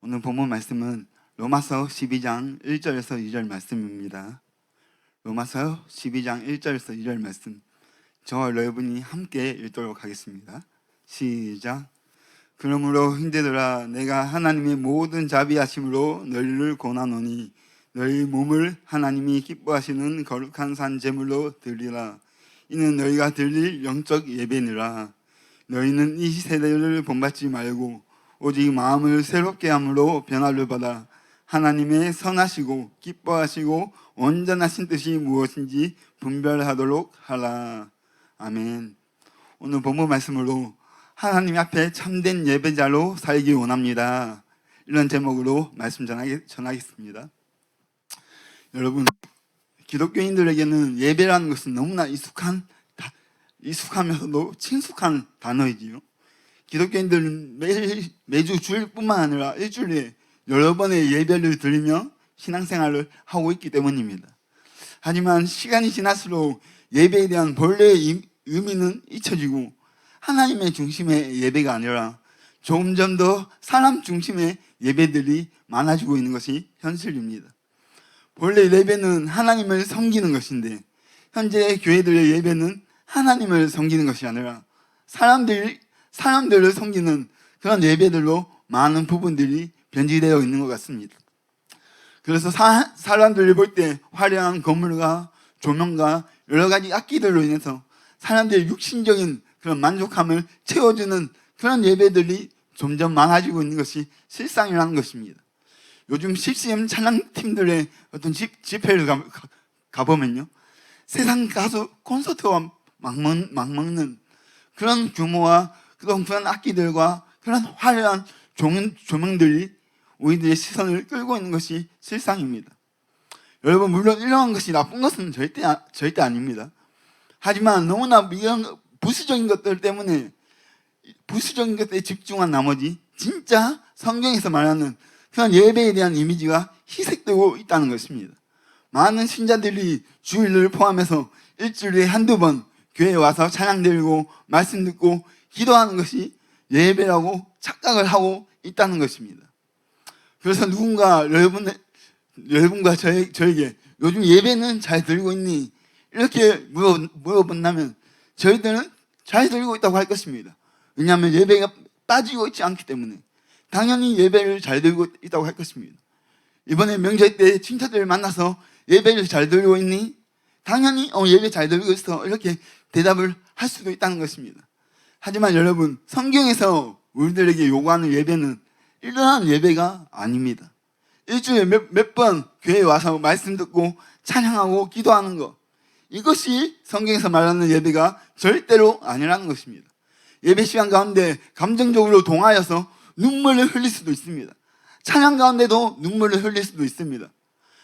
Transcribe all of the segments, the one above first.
오늘 본문 말씀은 로마서 12장 1절에서 2절 말씀입니다. 로마서 12장 1절에서 2절 말씀, 저와 여러분이 함께 읽도록 하겠습니다. 시작. 그러므로 형제들아, 내가 하나님의 모든 자비하심으로 너희를 권하노니 너희 몸을 하나님이 기뻐하시는 거룩한 산 제물로 드리라. 이는 너희가 드릴 영적 예배니라. 너희는 이 세대를 본받지 말고 오직 마음을 새롭게 함으로 변화를 받아 하나님의 선하시고 기뻐하시고 온전하신 뜻이 무엇인지 분별하도록 하라. 아멘. 오늘 본문 말씀으로 하나님 앞에 참된 예배자로 살기 원합니다, 이런 제목으로 말씀 전하겠습니다. 여러분, 기독교인들에게는 예배라는 것은 너무나 익숙하면서도 친숙한 단어이지요. 기독교인들은 매주 주일뿐만 아니라 일주일에 여러 번의 예배를 드리며 신앙생활을 하고 있기 때문입니다. 하지만 시간이 지날수록 예배에 대한 본래의 의미는 잊혀지고 하나님의 중심의 예배가 아니라 점점 더 사람 중심의 예배들이 많아지고 있는 것이 현실입니다. 본래 예배는 하나님을 섬기는 것인데 현재 교회들의 예배는 하나님을 섬기는 것이 아니라 사람들을 섬기는 그런 예배들로 많은 부분들이 변질되어 있는 것 같습니다. 그래서 사람들이 볼 때 화려한 건물과 조명과 여러 가지 악기들로 인해서 사람들의 육신적인 그런 만족함을 채워주는 그런 예배들이 점점 많아지고 있는 것이 실상이라는 것입니다. 요즘 CCM 찬양팀들의 어떤 집회를 가보면요, 세상 가수 콘서트와 맞먹는 그런 규모와 그런 악기들과 그런 화려한 조명들이 우리들의 시선을 끌고 있는 것이 실상입니다. 여러분, 물론 이러한 것이 나쁜 것은 절대 아닙니다. 하지만 너무나 이런 부수적인 것들 때문에 부수적인 것에 집중한 나머지 진짜 성경에서 말하는 그런 예배에 대한 이미지가 희색되고 있다는 것입니다. 많은 신자들이 주일을 포함해서 일주일에 한두 번 교회에 와서 찬양 드리고 말씀 듣고 기도하는 것이 예배라고 착각을 하고 있다는 것입니다. 그래서 누군가 여러분과 저에게 요즘 예배는 잘 드리고 있니? 이렇게 물어본다면 저희들은 잘 드리고 있다고 할 것입니다. 왜냐하면 예배가 빠지고 있지 않기 때문에 당연히 예배를 잘 드리고 있다고 할 것입니다. 이번에 명절 때 친척들을 만나서 예배를 잘 드리고 있니? 당연히 예배 잘 드리고 있어, 이렇게 대답을 할 수도 있다는 것입니다. 하지만 여러분, 성경에서 우리들에게 요구하는 예배는 이러한 예배가 아닙니다. 일주일에 몇 번 교회에 와서 말씀 듣고 찬양하고 기도하는 것, 이것이 성경에서 말하는 예배가 절대로 아니라는 것입니다. 예배 시간 가운데 감정적으로 동하여서 눈물을 흘릴 수도 있습니다. 찬양 가운데도 눈물을 흘릴 수도 있습니다.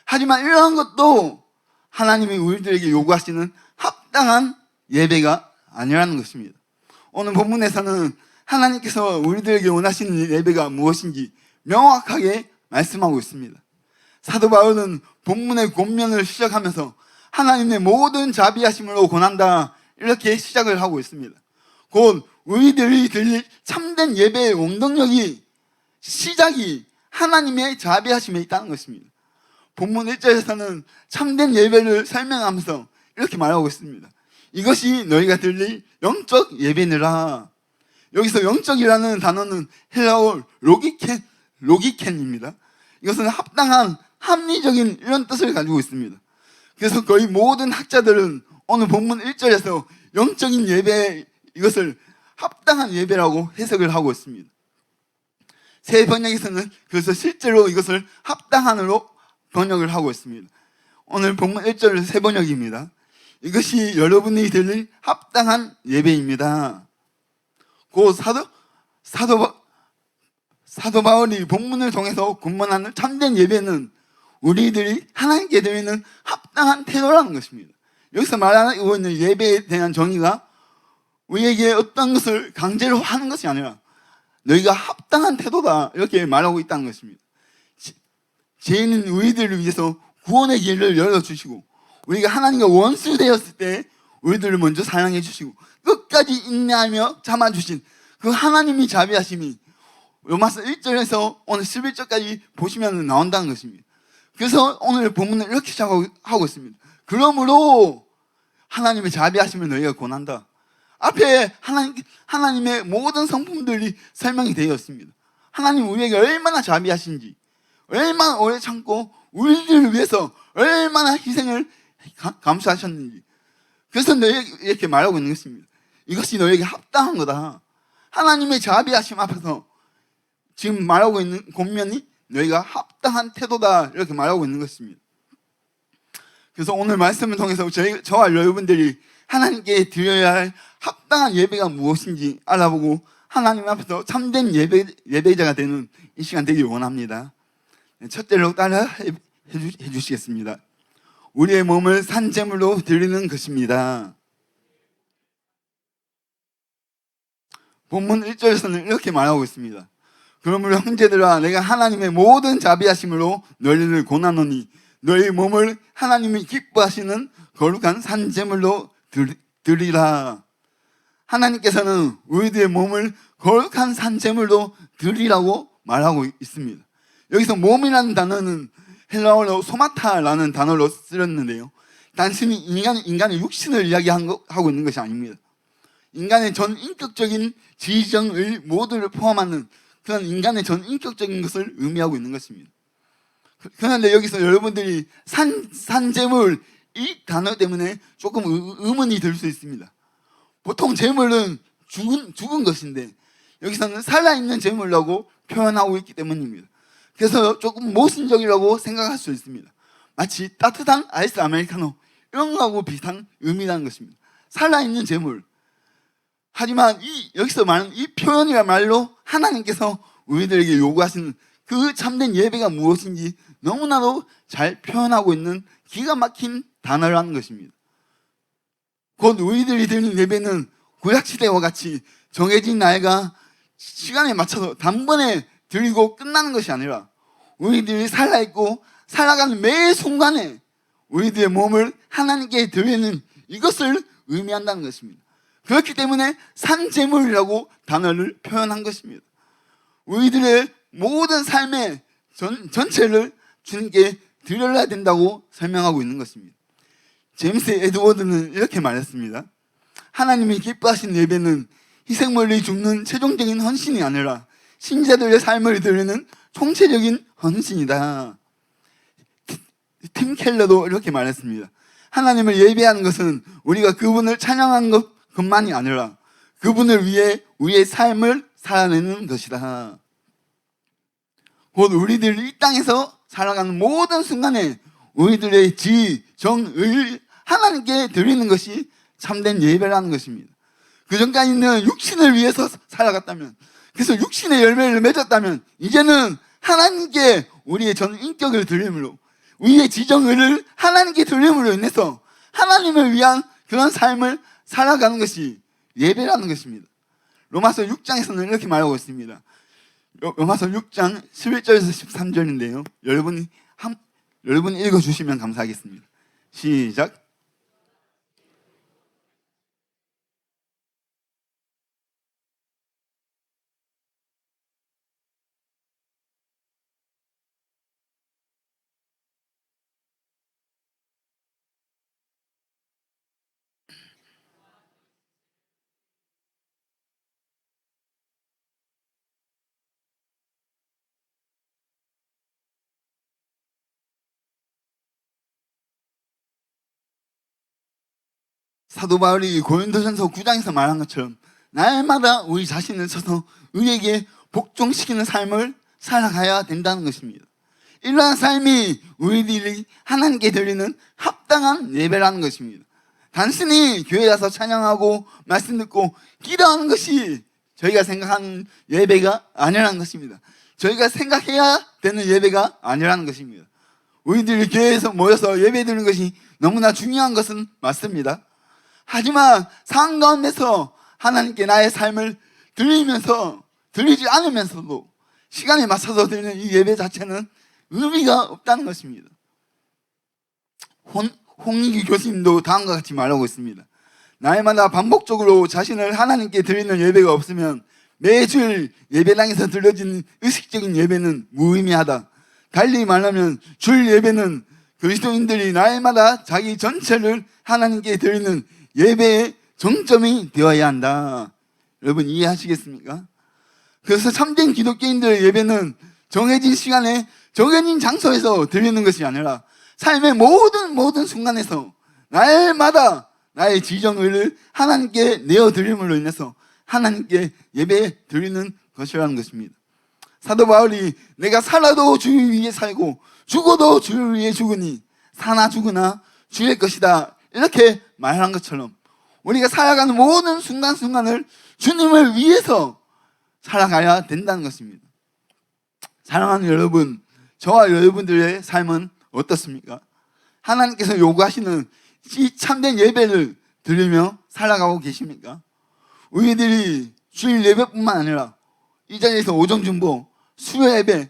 하지만 이러한 것도 하나님이 우리들에게 요구하시는 합당한 예배가 아니라는 것입니다. 오늘 본문에서는 하나님께서 우리들에게 원하시는 예배가 무엇인지 명확하게 말씀하고 있습니다. 사도 바울은 본문의 본면을 시작하면서 하나님의 모든 자비하심으로 권한다, 이렇게 시작을 하고 있습니다. 곧 우리들이 드릴 참된 예배의 원동력이, 시작이 하나님의 자비하심에 있다는 것입니다. 본문 1절에서는 참된 예배를 설명하면서 이렇게 말하고 있습니다. 이것이 너희가 드릴 영적 예배니라. 여기서 영적이라는 단어는 헬라어 로기켄입니다. 이것은 합당한, 합리적인 이런 뜻을 가지고 있습니다. 그래서 거의 모든 학자들은 오늘 본문 1절에서 영적인 예배, 이것을 합당한 예배라고 해석을 하고 있습니다. 새 번역에서는 그래서 실제로 이것을 합당한으로 번역을 하고 있습니다. 오늘 본문 1절 새 번역입니다. 이것이 여러분이 드릴 합당한 예배입니다. 그 사도 바울이 본문을 통해서 군문하는 참된 예배는 우리들이 하나님께 드리는 합당한 태도라는 것입니다. 여기서 말하고 있는 예배에 대한 정의가 우리에게 어떤 것을 강제로 하는 것이 아니라 너희가 합당한 태도다, 이렇게 말하고 있다는 것입니다. 죄인은 우리들을 위해서 구원의 길을 열어주시고 우리가 하나님과 원수 되었을 때 우리들을 먼저 사랑해 주시고 끝까지 인내하며 참아주신 그 하나님이 자비하심이 로마서 1절에서 오늘 11절까지 보시면 나온다는 것입니다. 그래서 오늘 본문을 이렇게 시작하고 있습니다. 그러므로 하나님의 자비하심을 너희가 권한다. 앞에 하나님의 모든 성품들이 설명이 되어 있습니다. 하나님 우리에게 얼마나 자비하신지, 얼마나 오래 참고 우리를 위해서 얼마나 희생을 감수하셨는지. 그래서 너희에게 이렇게 말하고 있는 것입니다. 이것이 너희에게 합당한 거다. 하나님의 자비하심 앞에서 지금 말하고 있는 권면이 너희가 합당한 태도다, 이렇게 말하고 있는 것입니다. 그래서 오늘 말씀을 통해서 저와 여러분들이 하나님께 드려야 할 합당한 예배가 무엇인지 알아보고 하나님 앞에서 참된 예배자가 되는 이 시간 되길 원합니다. 첫째로 따라 해주시겠습니다. 우리의 몸을 산제물로 드리는 것입니다. 본문 1절에서는 이렇게 말하고 있습니다. 그러므로 형제들아, 내가 하나님의 모든 자비하심으로 너희를 권하노니 너희 몸을 하나님이 기뻐하시는 거룩한 산제물로 드리라. 하나님께서는 우리들의 몸을 거룩한 산제물로 드리라고 말하고 있습니다. 여기서 몸이라는 단어는 헬라어로 소마타라는 단어로 쓰였는데요, 단순히 인간의 육신을 이야기하고 있는 것이 아닙니다. 인간의 전 인격적인 지정의 모두를 포함하는 그런 인간의 전 인격적인 것을 의미하고 있는 것입니다. 그런데 여기서 여러분들이 산제물, 이 단어 때문에 조금 의문이 들 수 있습니다. 보통 제물은 죽은 것인데 여기서는 살아있는 제물이라고 표현하고 있기 때문입니다. 그래서 조금 모순적이라고 생각할 수 있습니다. 마치 따뜻한 아이스 아메리카노 이런 거하고 비슷한 의미라는 것입니다. 살아있는 제물. 하지만 여기서 말하는 이 표현이야말로 하나님께서 우리들에게 요구하시는 그 참된 예배가 무엇인지 너무나도 잘 표현하고 있는 기가 막힌 단어라는 것입니다. 곧 우리들이 드리는 예배는 구약시대와 같이 정해진 날과 시간에 맞춰서 단번에 드리고 끝나는 것이 아니라 우리들이 살아있고 살아가는 매 순간에 우리들의 몸을 하나님께 드리는 이것을 의미한다는 것입니다. 그렇기 때문에 산제물이라고 단어를 표현한 것입니다. 우리들의 모든 삶의 전체를 주님께 드려야 된다고 설명하고 있는 것입니다. 제임스 에드워드는 이렇게 말했습니다. 하나님이 기뻐하신 예배는 희생물이 죽는 최종적인 헌신이 아니라 신자들의 삶을 드리는 총체적인 헌신이다. 팀 켈러도 이렇게 말했습니다. 하나님을 예배하는 것은 우리가 그분을 찬양한 것만이 아니라 그분을 위해 우리의 삶을 살아내는 것이다. 곧 우리들이 이 땅에서 살아가는 모든 순간에 우리들의 지, 정, 의 하나님께 드리는 것이 참된 예배라는 것입니다. 그전까지는 육신을 위해서 살아갔다면, 그래서 육신의 열매를 맺었다면 이제는 하나님께 우리의 전 인격을 드림으로, 우리의 지정을 하나님께 드림으로 인해서 하나님을 위한 그런 삶을 살아가는 것이 예배라는 것입니다. 로마서 6장에서는 이렇게 말하고 있습니다. 로마서 6장 11절에서 13절인데요. 여러분이 읽어주시면 감사하겠습니다. 시작. 사도 바울이 고린도전서 9장에서 말한 것처럼 날마다 우리 자신을 쳐서 의에게 복종시키는 삶을 살아가야 된다는 것입니다. 이러한 삶이 우리들이 하나님께 드리는 합당한 예배라는 것입니다. 단순히 교회 가서 찬양하고 말씀 듣고 기도하는 것이 저희가 생각하는 예배가 아니라는 것입니다. 저희가 생각해야 되는 예배가 아니라는 것입니다. 우리들이 교회에서 모여서 예배 드리는 것이 너무나 중요한 것은 맞습니다. 하지만 상황 가운데서 하나님께 나의 삶을 드리지 않으면서도 시간에 맞춰서 드리는 이 예배 자체는 의미가 없다는 것입니다. 홍익기 교수님도 다음과 같이 말하고 있습니다. 날마다 반복적으로 자신을 하나님께 드리는 예배가 없으면 매주일 예배당에서 들려지는 의식적인 예배는 무의미하다. 달리 말하면 주일 예배는 그리스도인들이 날마다 자기 전체를 하나님께 드리는 예배의 정점이 되어야 한다. 여러분 이해하시겠습니까? 그래서 참된 기독교인들의 예배는 정해진 시간에 정해진 장소에서 드리는 것이 아니라 삶의 모든 순간에서 날마다 나의 지정을 하나님께 내어드림으로 인해서 하나님께 예배 드리는 것이라는 것입니다. 사도 바울이 내가 살아도 주를 위해 살고 죽어도 주를 위해 죽으니 사나 죽으나 주의 것이다, 이렇게 말한 것처럼 우리가 살아가는 모든 순간순간을 주님을 위해서 살아가야 된다는 것입니다. 사랑하는 여러분, 저와 여러분들의 삶은 어떻습니까? 하나님께서 요구하시는 이 참된 예배를 드리며 살아가고 계십니까? 우리들이 주일 예배뿐만 아니라 이 자리에서 오정중보, 수요 예배,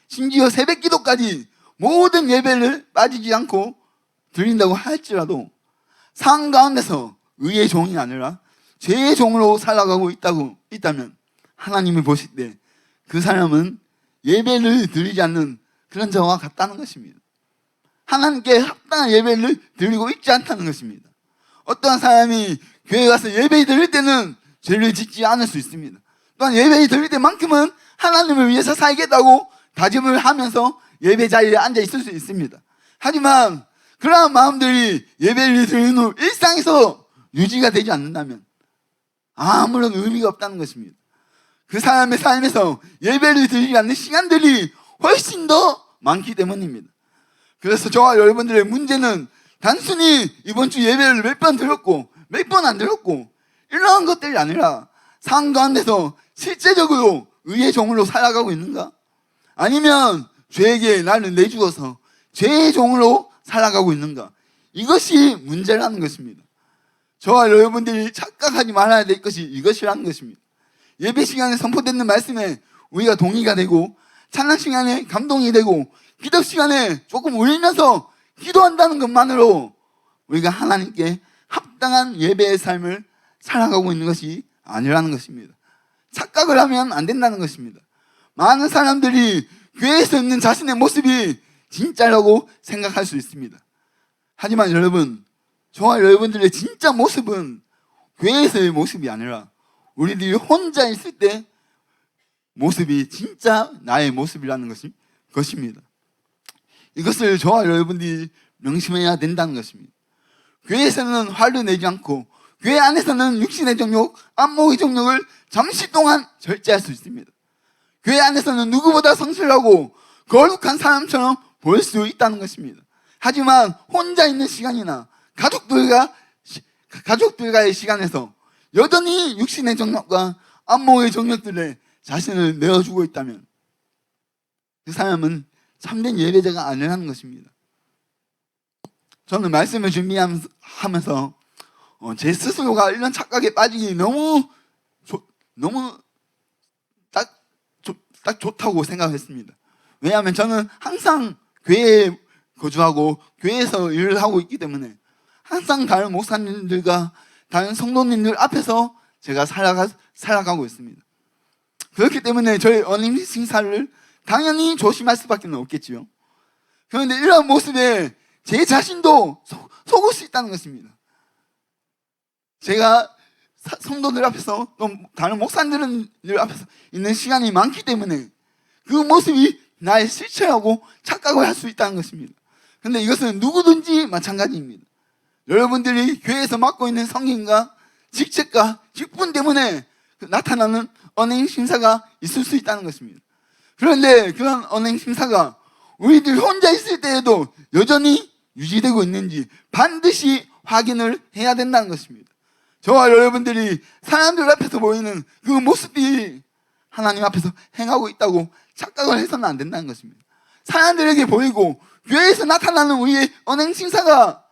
심지어 새벽 기도까지 모든 예배를 빠지지 않고 드린다고 할지라도 삶 가운데서 의의 종이 아니라 죄의 종으로 살아가고 있다면 하나님이 보실 때 그 사람은 예배를 드리지 않는 그런 자와 같다는 것입니다. 하나님께 합당한 예배를 드리고 있지 않다는 것입니다. 어떠한 사람이 교회 가서 예배 드릴 때는 죄를 짓지 않을 수 있습니다. 또한 예배 드릴 때만큼은 하나님을 위해서 살겠다고 다짐을 하면서 예배 자리에 앉아 있을 수 있습니다. 하지만 그러한 마음들이 예배를 드리는 후 일상에서 유지가 되지 않는다면 아무런 의미가 없다는 것입니다. 그 사람의 삶에서 예배를 드리지 않는 시간들이 훨씬 더 많기 때문입니다. 그래서 저와 여러분들의 문제는 단순히 이번 주 예배를 몇 번 드렸고 몇 번 안 드렸고 이러한 것들이 아니라 삶 가운데서 실제적으로 의의 종으로 살아가고 있는가? 아니면 죄에게 나를 내주어서 죄의 종으로 살아가고 있는가? 이것이 문제라는 것입니다. 저와 여러분들이 착각하지 말아야 될 것이 이것이라는 것입니다. 예배 시간에 선포되는 말씀에 우리가 동의가 되고 찬양 시간에 감동이 되고 기도 시간에 조금 울리면서 기도한다는 것만으로 우리가 하나님께 합당한 예배의 삶을 살아가고 있는 것이 아니라는 것입니다. 착각을 하면 안 된다는 것입니다. 많은 사람들이 교회에서 있는 자신의 모습이 진짜라고 생각할 수 있습니다. 하지만 여러분, 저와 여러분들의 진짜 모습은 교회에서의 모습이 아니라 우리들이 혼자 있을 때 모습이 진짜 나의 모습이라는 것입니다. 이것을 저와 여러분들이 명심해야 된다는 것입니다. 교회에서는 화를 내지 않고 교회 안에서는 육신의 정욕, 안목의 정욕을 잠시 동안 절제할 수 있습니다. 교회 안에서는 누구보다 성실하고 거룩한 사람처럼 보일 수 있다는 것입니다. 하지만 혼자 있는 시간이나 가족들과의 시간에서 여전히 육신의 정욕과 안목의 정욕들에 자신을 내어주고 있다면 그 사람은 참된 예배자가 아니라는 것입니다. 저는 말씀을 준비하면서 제 스스로가 이런 착각에 빠지기 너무 딱 좋다고 생각했습니다. 왜냐하면 저는 항상 교회에 거주하고 교회에서 일을 하고 있기 때문에 항상 다른 목사님들과 다른 성도님들 앞에서 제가 살아가고 있습니다. 그렇기 때문에 저희 어닝 행사를 당연히 조심할 수밖에 없겠지요. 그런데 이런 모습에 제 자신도 속을 수 있다는 것입니다. 제가 성도들 앞에서 또 다른 목사님들 앞에서 있는 시간이 많기 때문에 그 모습이 나의 실체라고 착각을 할 수 있다는 것입니다. 그런데 이것은 누구든지 마찬가지입니다. 여러분들이 교회에서 맡고 있는 성경과 직책과 직분 때문에 나타나는 언행 심사가 있을 수 있다는 것입니다. 그런데 그런 언행 심사가 우리들 혼자 있을 때에도 여전히 유지되고 있는지 반드시 확인을 해야 된다는 것입니다. 저와 여러분들이 사람들 앞에서 보이는 그 모습이 하나님 앞에서 행하고 있다고 착각을 해서는 안 된다는 것입니다. 사람들에게 보이고 교회에서 나타나는 우리의 언행 심사가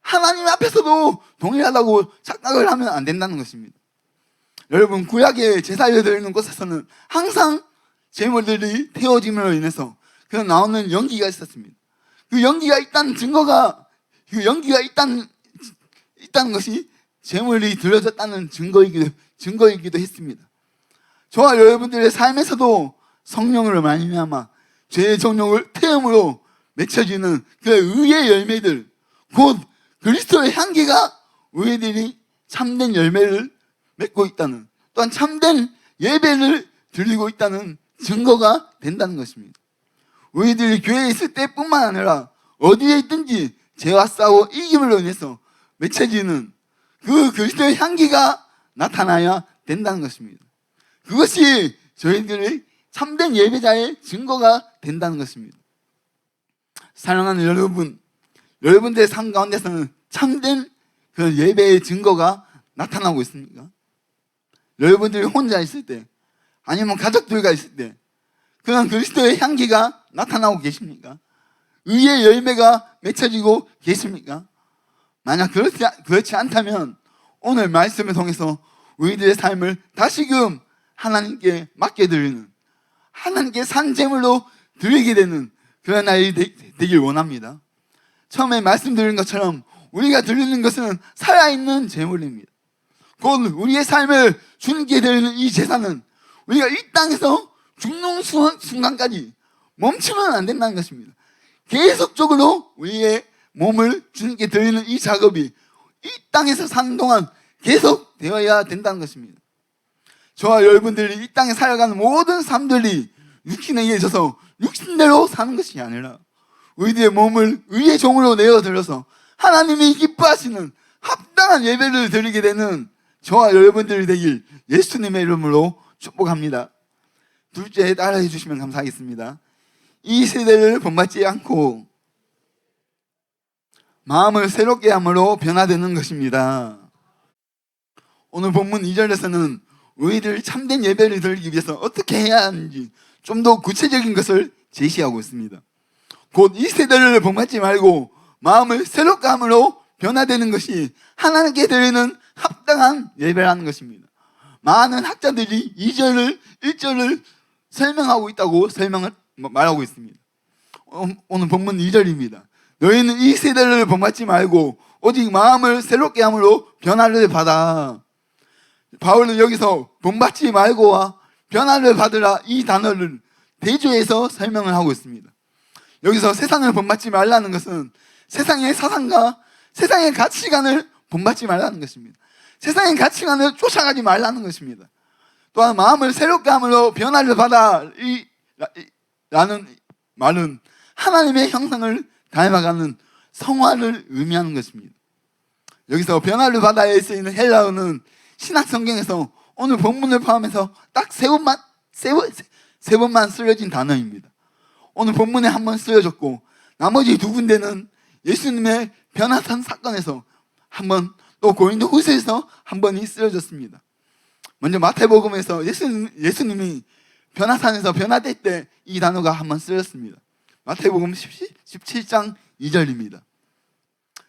하나님 앞에서도 동일하다고 착각을 하면 안 된다는 것입니다. 여러분, 구약의 제사를 드리는 곳에서는 항상 제물들이 태워짐으로 인해서 그 나오는 연기가 있었습니다. 그 연기가 있다는 증거가, 그 연기가 있다는 것이 제물이 드려졌다는 증거이기도 했습니다. 저와 여러분들의 삶에서도 성령으로 말미암아 죄의 정욕을 태움으로 맺혀지는 그 의의 열매들, 곧 그리스도의 향기가 우리들이 참된 열매를 맺고 있다는, 또한 참된 예배를 드리고 있다는 증거가 된다는 것입니다. 우리들이 교회에 있을 때뿐만 아니라 어디에 있든지 죄와 싸워 이김으로 인해서 맺혀지는 그 그리스도의 향기가 나타나야 된다는 것입니다. 그것이 저희들의 참된 예배자의 증거가 된다는 것입니다. 사랑하는 여러분, 여러분들의 삶 가운데서는 참된 그 예배의 증거가 나타나고 있습니까? 여러분들이 혼자 있을 때, 아니면 가족들과 있을 때 그런 그리스도의 향기가 나타나고 계십니까? 의의 열매가 맺혀지고 계십니까? 만약 그렇지 않다면 오늘 말씀을 통해서 우리들의 삶을 다시금 하나님께 맡겨드리는, 하나님께 산 제물로 드리게 되는 그런 날이 되길 원합니다. 처음에 말씀드린 것처럼 우리가 드리는 것은 살아있는 제물입니다. 곧 우리의 삶을 주님께 드리는 이 제사는 우리가 이 땅에서 죽는 순간까지 멈추면 안 된다는 것입니다. 계속적으로 우리의 몸을 주님께 드리는 이 작업이 이 땅에서 사는 동안 계속 되어야 된다는 것입니다. 저와 여러분들이 이 땅에 살아가는 모든 삶들이 육신에 의해서 육신대로 사는 것이 아니라 우리들의 몸을 의의 종으로 내어드려서 하나님이 기뻐하시는 합당한 예배를 드리게 되는 저와 여러분들이 되길 예수님의 이름으로 축복합니다. 둘째, 따라해 주시면 감사하겠습니다. 이 세대를 본받지 않고 마음을 새롭게 함으로 변화되는 것입니다. 오늘 본문 2절에서는 우리들 참된 예배를 드리기 위해서 어떻게 해야 하는지 좀 더 구체적인 것을 제시하고 있습니다. 곧 이 세대를 본받지 말고 마음을 새롭게 함으로 변화되는 것이 하나님께 드리는 합당한 예배라는 것입니다. 많은 학자들이 2절을 1절을 설명하고 있다고 말하고 있습니다. 오늘 본문 2절입니다. 너희는 이 세대를 본받지 말고 오직 마음을 새롭게 함으로 변화를 받아. 바울은 여기서 본받지 말고와 변화를 받으라 이 단어를 대조해서 설명을 하고 있습니다. 여기서 세상을 본받지 말라는 것은 세상의 사상과 세상의 가치관을 본받지 말라는 것입니다. 세상의 가치관을 쫓아가지 말라는 것입니다. 또한 마음을 새롭게 함으로 변화를 받아 라는 말은 하나님의 형상을 닮아가는 성화를 의미하는 것입니다. 여기서 변화를 받아에 쓰이는 헬라어는 신약 성경에서 오늘 본문을 포함해서 딱 세 번만 쓰여진 단어입니다. 오늘 본문에 한 번 쓰여졌고 나머지 두 군데는 예수님의 변화산 사건에서 한 번, 또 고린도 후서에서 한 번이 쓰여졌습니다. 먼저 마태복음에서 예수님이 변화산에서 변화될 때 이 단어가 한 번 쓰였습니다. 마태복음 17장 2절입니다.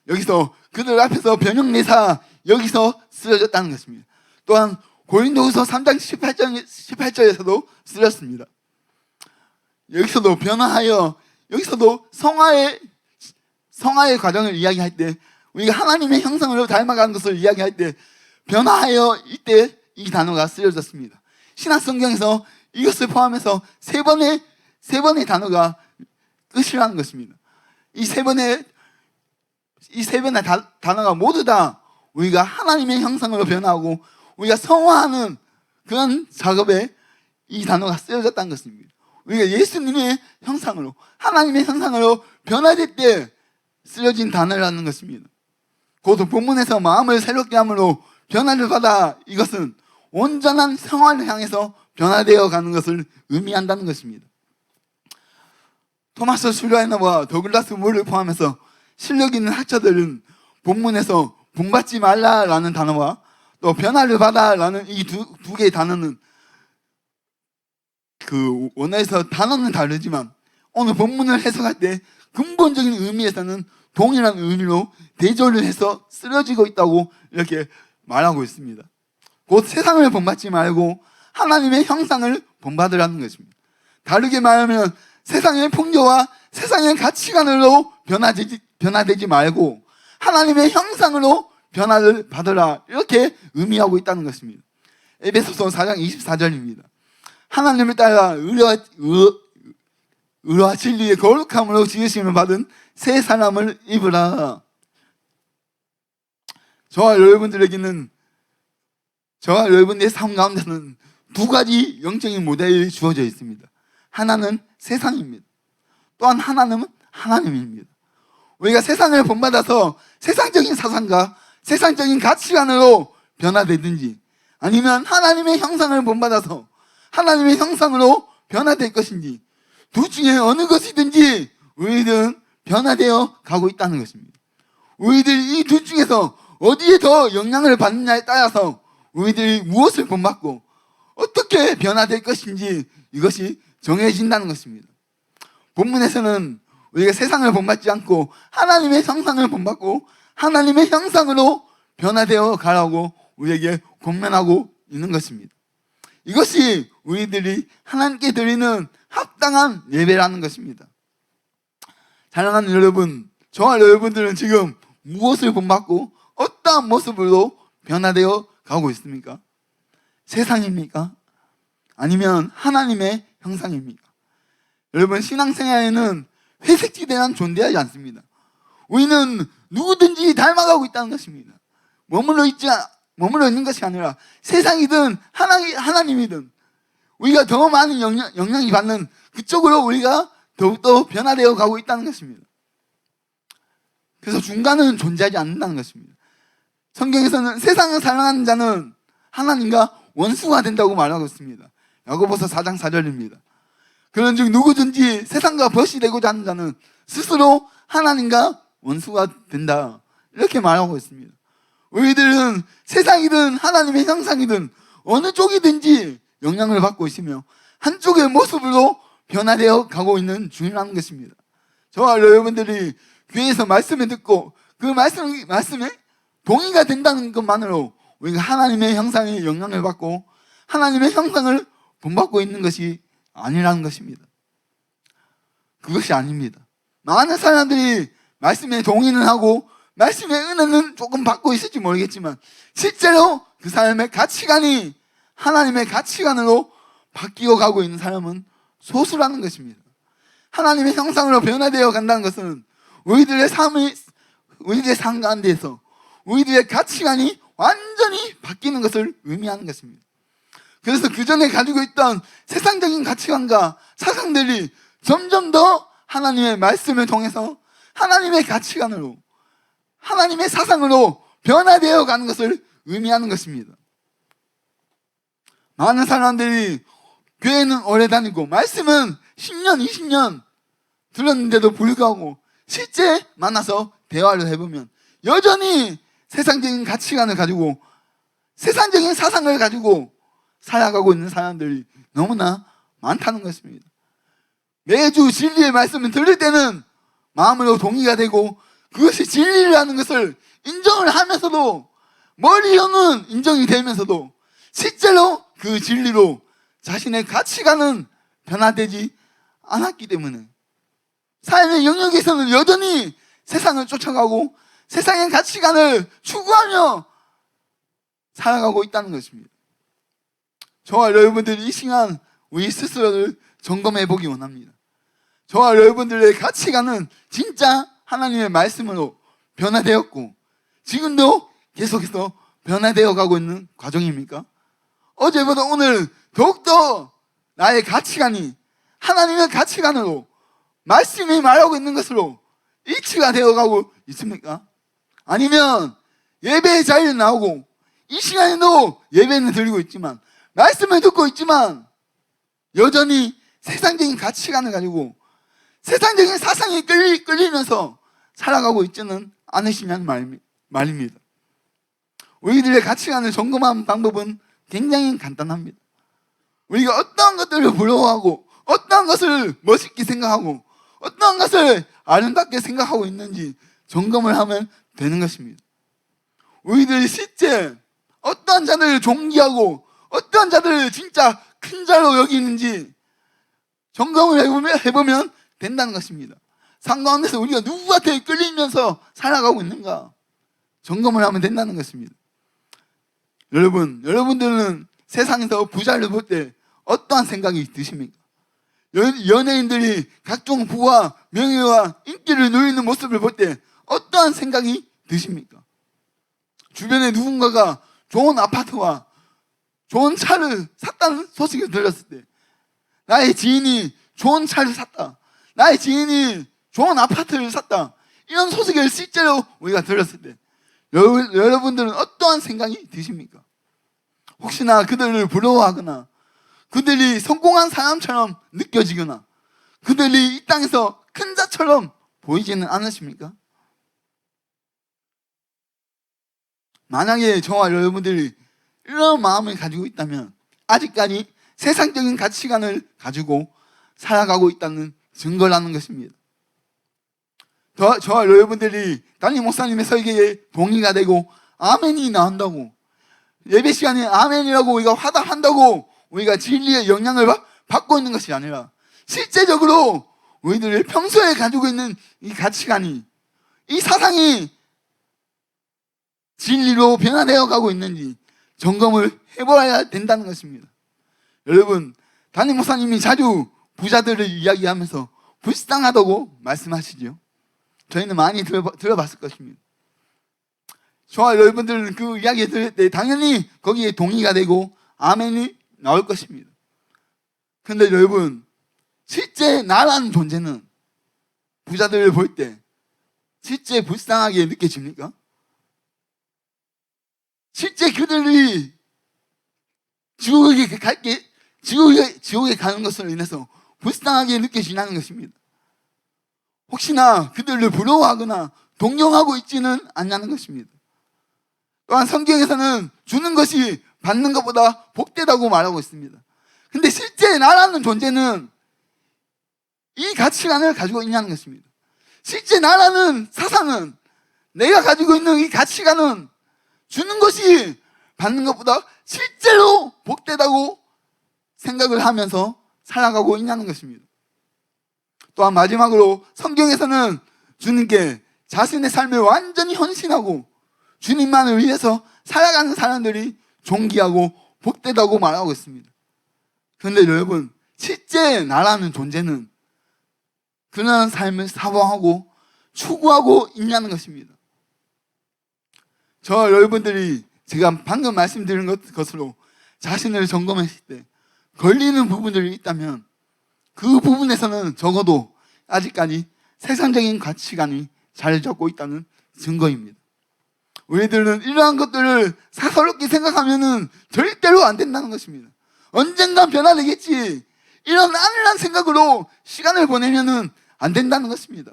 여기서 그들 앞에서 변형내사 여기서 쓰여졌다는 것입니다. 또한 고린도후서 3장 18절에서도 쓰였습니다. 여기서도 변화하여, 여기서도 성화의 과정을 이야기할 때, 우리가 하나님의 형상으로 닮아가는 것을 이야기할 때 변화하여 이때 이 단어가 쓰여졌습니다. 신약 성경에서 이것을 포함해서 세 번의 단어가 끝이라는 것입니다. 이 세 번의 단어가 모두 다 우리가 하나님의 형상으로 변화하고 우리가 성화하는 그런 작업에 이 단어가 쓰여졌다는 것입니다. 우리가 예수님의 형상으로, 하나님의 형상으로 변화될 때 쓰여진 단어라는 것입니다. 곧 본문에서 마음을 새롭게 함으로 변화를 받아, 이것은 온전한 성화를 향해서 변화되어 가는 것을 의미한다는 것입니다. 토마스 슐라이너와 더글라스 물을 포함해서 실력 있는 학자들은 본문에서 본받지 말라라는 단어와 또 변화를 받아라는 이 두 개의 단어는 그 원어에서 단어는 다르지만 오늘 본문을 해석할 때 근본적인 의미에서는 동일한 의미로 대조를 해서 쓰여지고 있다고 이렇게 말하고 있습니다. 곧 세상을 본받지 말고 하나님의 형상을 본받으라는 것입니다. 다르게 말하면 세상의 풍조와 세상의 가치관으로 변화되지 말고 하나님의 형상으로 변화를 받으라, 이렇게 의미하고 있다는 것입니다. 에베소서 4장 24절입니다. 하나님을 따라 의와 진리의 거룩함으로 지으심을 받은 새 사람을 입으라. 저와 여러분들의 삶 가운데는 두 가지 영적인 모델이 주어져 있습니다. 하나는 세상입니다. 또한 하나는 하나님입니다. 우리가 세상을 본받아서 세상적인 사상과 세상적인 가치관으로 변화되든지, 아니면 하나님의 형상을 본받아서 하나님의 형상으로 변화될 것인지, 둘 중에 어느 것이든지 우리들은 변화되어 가고 있다는 것입니다. 우리들이 이 둘 중에서 어디에 더 영향을 받느냐에 따라서 우리들이 무엇을 본받고 어떻게 변화될 것인지 이것이 정해진다는 것입니다. 본문에서는 우리가 세상을 본받지 않고 하나님의 형상을 본받고 하나님의 형상으로 변화되어 가라고 우리에게 권면하고 있는 것입니다. 이것이 우리들이 하나님께 드리는 합당한 예배라는 것입니다. 사랑하는 여러분, 저와 여러분들은 지금 무엇을 본받고 어떠한 모습으로 변화되어 가고 있습니까? 세상입니까? 아니면 하나님의 형상입니까? 여러분, 신앙생활에는 회색지대란 존재하지 않습니다. 우리는 누구든지 닮아가고 있다는 것입니다. 머물러 있는 것이 아니라 세상이든 하나님이든 우리가 더 많은 영향이 받는 그쪽으로 우리가 더욱더 변화되어 가고 있다는 것입니다. 그래서 중간은 존재하지 않는다는 것입니다. 성경에서는 세상을 사랑하는 자는 하나님과 원수가 된다고 말하고 있습니다. 야고보서 4장 4절입니다. 그런즉 누구든지 세상과 벗이 되고자 하는 자는 스스로 하나님과 원수가 된다, 이렇게 말하고 있습니다. 우리들은 세상이든 하나님의 형상이든 어느 쪽이든지 영향을 받고 있으며 한쪽의 모습으로 변화되어 가고 있는 중이라는 것입니다. 저와 여러분들이 교회에서 말씀을 듣고 그 말씀에 동의가 된다는 것만으로 우리가 하나님의 형상에 영향을 받고 하나님의 형상을 본받고 있는 것이 아니라는 것입니다. 그것이 아닙니다. 많은 사람들이 말씀에 동의는 하고 말씀의 은혜는 조금 받고 있을지 모르겠지만 실제로 그 사람의 가치관이 하나님의 가치관으로 바뀌어 가고 있는 사람은 소수라는 것입니다. 하나님의 형상으로 변화되어 간다는 것은 우리들의 삶 가운데에서 우리들의 가치관이 완전히 바뀌는 것을 의미하는 것입니다. 그래서 그 전에 가지고 있던 세상적인 가치관과 사상들이 점점 더 하나님의 말씀을 통해서 하나님의 가치관으로, 하나님의 사상으로 변화되어 가는 것을 의미하는 것입니다. 많은 사람들이 교회는 오래 다니고 말씀은 10년, 20년 들었는데도 불구하고 실제 만나서 대화를 해보면 여전히 세상적인 가치관을 가지고 세상적인 사상을 가지고 살아가고 있는 사람들이 너무나 많다는 것입니다. 매주 진리의 말씀을 들을 때는 마음으로 동의가 되고 그것이 진리라는 것을 인정을 하면서도, 머리로는 인정이 되면서도 실제로 그 진리로 자신의 가치관은 변화되지 않았기 때문에 삶의 영역에서는 여전히 세상을 쫓아가고 세상의 가치관을 추구하며 살아가고 있다는 것입니다. 저와 여러분들이 이 시간 우리 스스로를 점검해 보기 원합니다. 저와 여러분들의 가치관은 진짜 하나님의 말씀으로 변화되었고 지금도 계속해서 변화되어 가고 있는 과정입니까? 어제보다 오늘 더욱더 나의 가치관이 하나님의 가치관으로 말씀이 말하고 있는 것으로 일치가 되어가고 있습니까? 아니면 예배의 자리에 나오고 이 시간에도 예배는 드리고 있지만 말씀을 듣고 있지만 여전히 세상적인 가치관을 가지고 세상적인 사상에 끌리면서 살아가고 있지는 않으시냐는 말입니다. 우리들의 가치관을 점검하는 방법은 굉장히 간단합니다. 우리가 어떠한 것들을 부러워하고 어떠한 것을 멋있게 생각하고 어떠한 것을 아름답게 생각하고 있는지 점검을 하면 되는 것입니다. 우리들이 실제 어떠한 자들을 존귀하고 어떠한 자들을 진짜 큰 자로 여기는지 점검을 해보면 된다는 것입니다. 삶 가운데서 우리가 누구한테 끌리면서 살아가고 있는가 점검을 하면 된다는 것입니다. 여러분들은 세상에서 부자를 볼 때 어떠한 생각이 드십니까? 연예인들이 각종 부와 명예와 인기를 누리는 모습을 볼 때 어떠한 생각이 드십니까? 주변에 누군가가 좋은 아파트와 좋은 차를 샀다는 소식을 들었을 때, 나의 지인이 좋은 차를 샀다, 나의 지인이 좋은 아파트를 샀다, 이런 소식을 실제로 우리가 들었을 때 여러분들은 어떠한 생각이 드십니까? 혹시나 그들을 부러워하거나 그들이 성공한 사람처럼 느껴지거나 그들이 이 땅에서 큰 자처럼 보이지는 않으십니까? 만약에 저와 여러분들이 이런 마음을 가지고 있다면 아직까지 세상적인 가치관을 가지고 살아가고 있다는 증거라는 것입니다. 저와 여러분들이 담임 목사님의 설계에 동의가 되고 아멘이 나온다고, 예배 시간에 아멘이라고 우리가 화답한다고 우리가 진리의 영향을 받고 있는 것이 아니라 실제적으로 우리들이 평소에 가지고 있는 이 가치관이, 이 사상이 진리로 변화되어 가고 있는지 점검을 해보아야 된다는 것입니다. 여러분, 담임 목사님이 자주 부자들을 이야기하면서 불쌍하다고 말씀하시죠. 저희는 많이 들어봤을 것입니다. 저와 여러분들은 그 이야기 들을 때 당연히 거기에 동의가 되고 아멘이 나올 것입니다. 그런데 여러분, 실제 나라는 존재는 부자들을 볼 때 실제 불쌍하게 느껴집니까? 실제 그들이 지옥에 가는 것으로 인해서 불쌍하게 느껴지는 것입니다. 혹시나 그들을 부러워하거나 동경하고 있지는 않냐는 것입니다. 또한 성경에서는 주는 것이 받는 것보다 복되다고 말하고 있습니다. 근데 실제 나라는 존재는 이 가치관을 가지고 있냐는 것입니다. 실제 나라는 사상은, 내가 가지고 있는 이 가치관은 주는 것이 받는 것보다 실제로 복되다고 생각을 하면서 살아가고 있냐는 것입니다. 또한 마지막으로 성경에서는 주님께 자신의 삶을 완전히 헌신하고 주님만을 위해서 살아가는 사람들이 존귀하고 복되다고 말하고 있습니다. 그런데 여러분, 실제 나라는 존재는 그런 삶을 사모하고 추구하고 있냐는 것입니다. 저 여러분들이 제가 방금 말씀드린 것으로 자신을 점검했을 때 걸리는 부분들이 있다면 그 부분에서는 적어도 아직까지 세상적인 가치관이 자리 잡고 있다는 증거입니다. 우리들은 이러한 것들을 사사롭게 생각하면은 절대로 안 된다는 것입니다. 언젠간 변화되겠지, 이런 안일한 생각으로 시간을 보내면은 안 된다는 것입니다.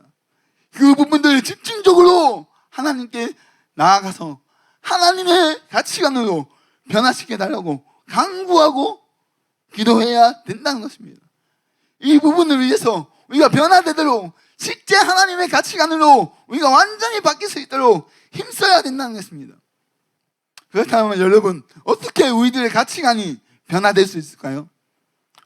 그 부분들을 집중적으로 하나님께 나아가서 하나님의 가치관으로 변화시켜 달라고 간구하고 기도해야 된다는 것입니다. 이 부분을 위해서 우리가 변화되도록 실제 하나님의 가치관으로 우리가 완전히 바뀔 수 있도록 힘써야 된다는 것입니다. 그렇다면 여러분, 어떻게 우리들의 가치관이 변화될 수 있을까요?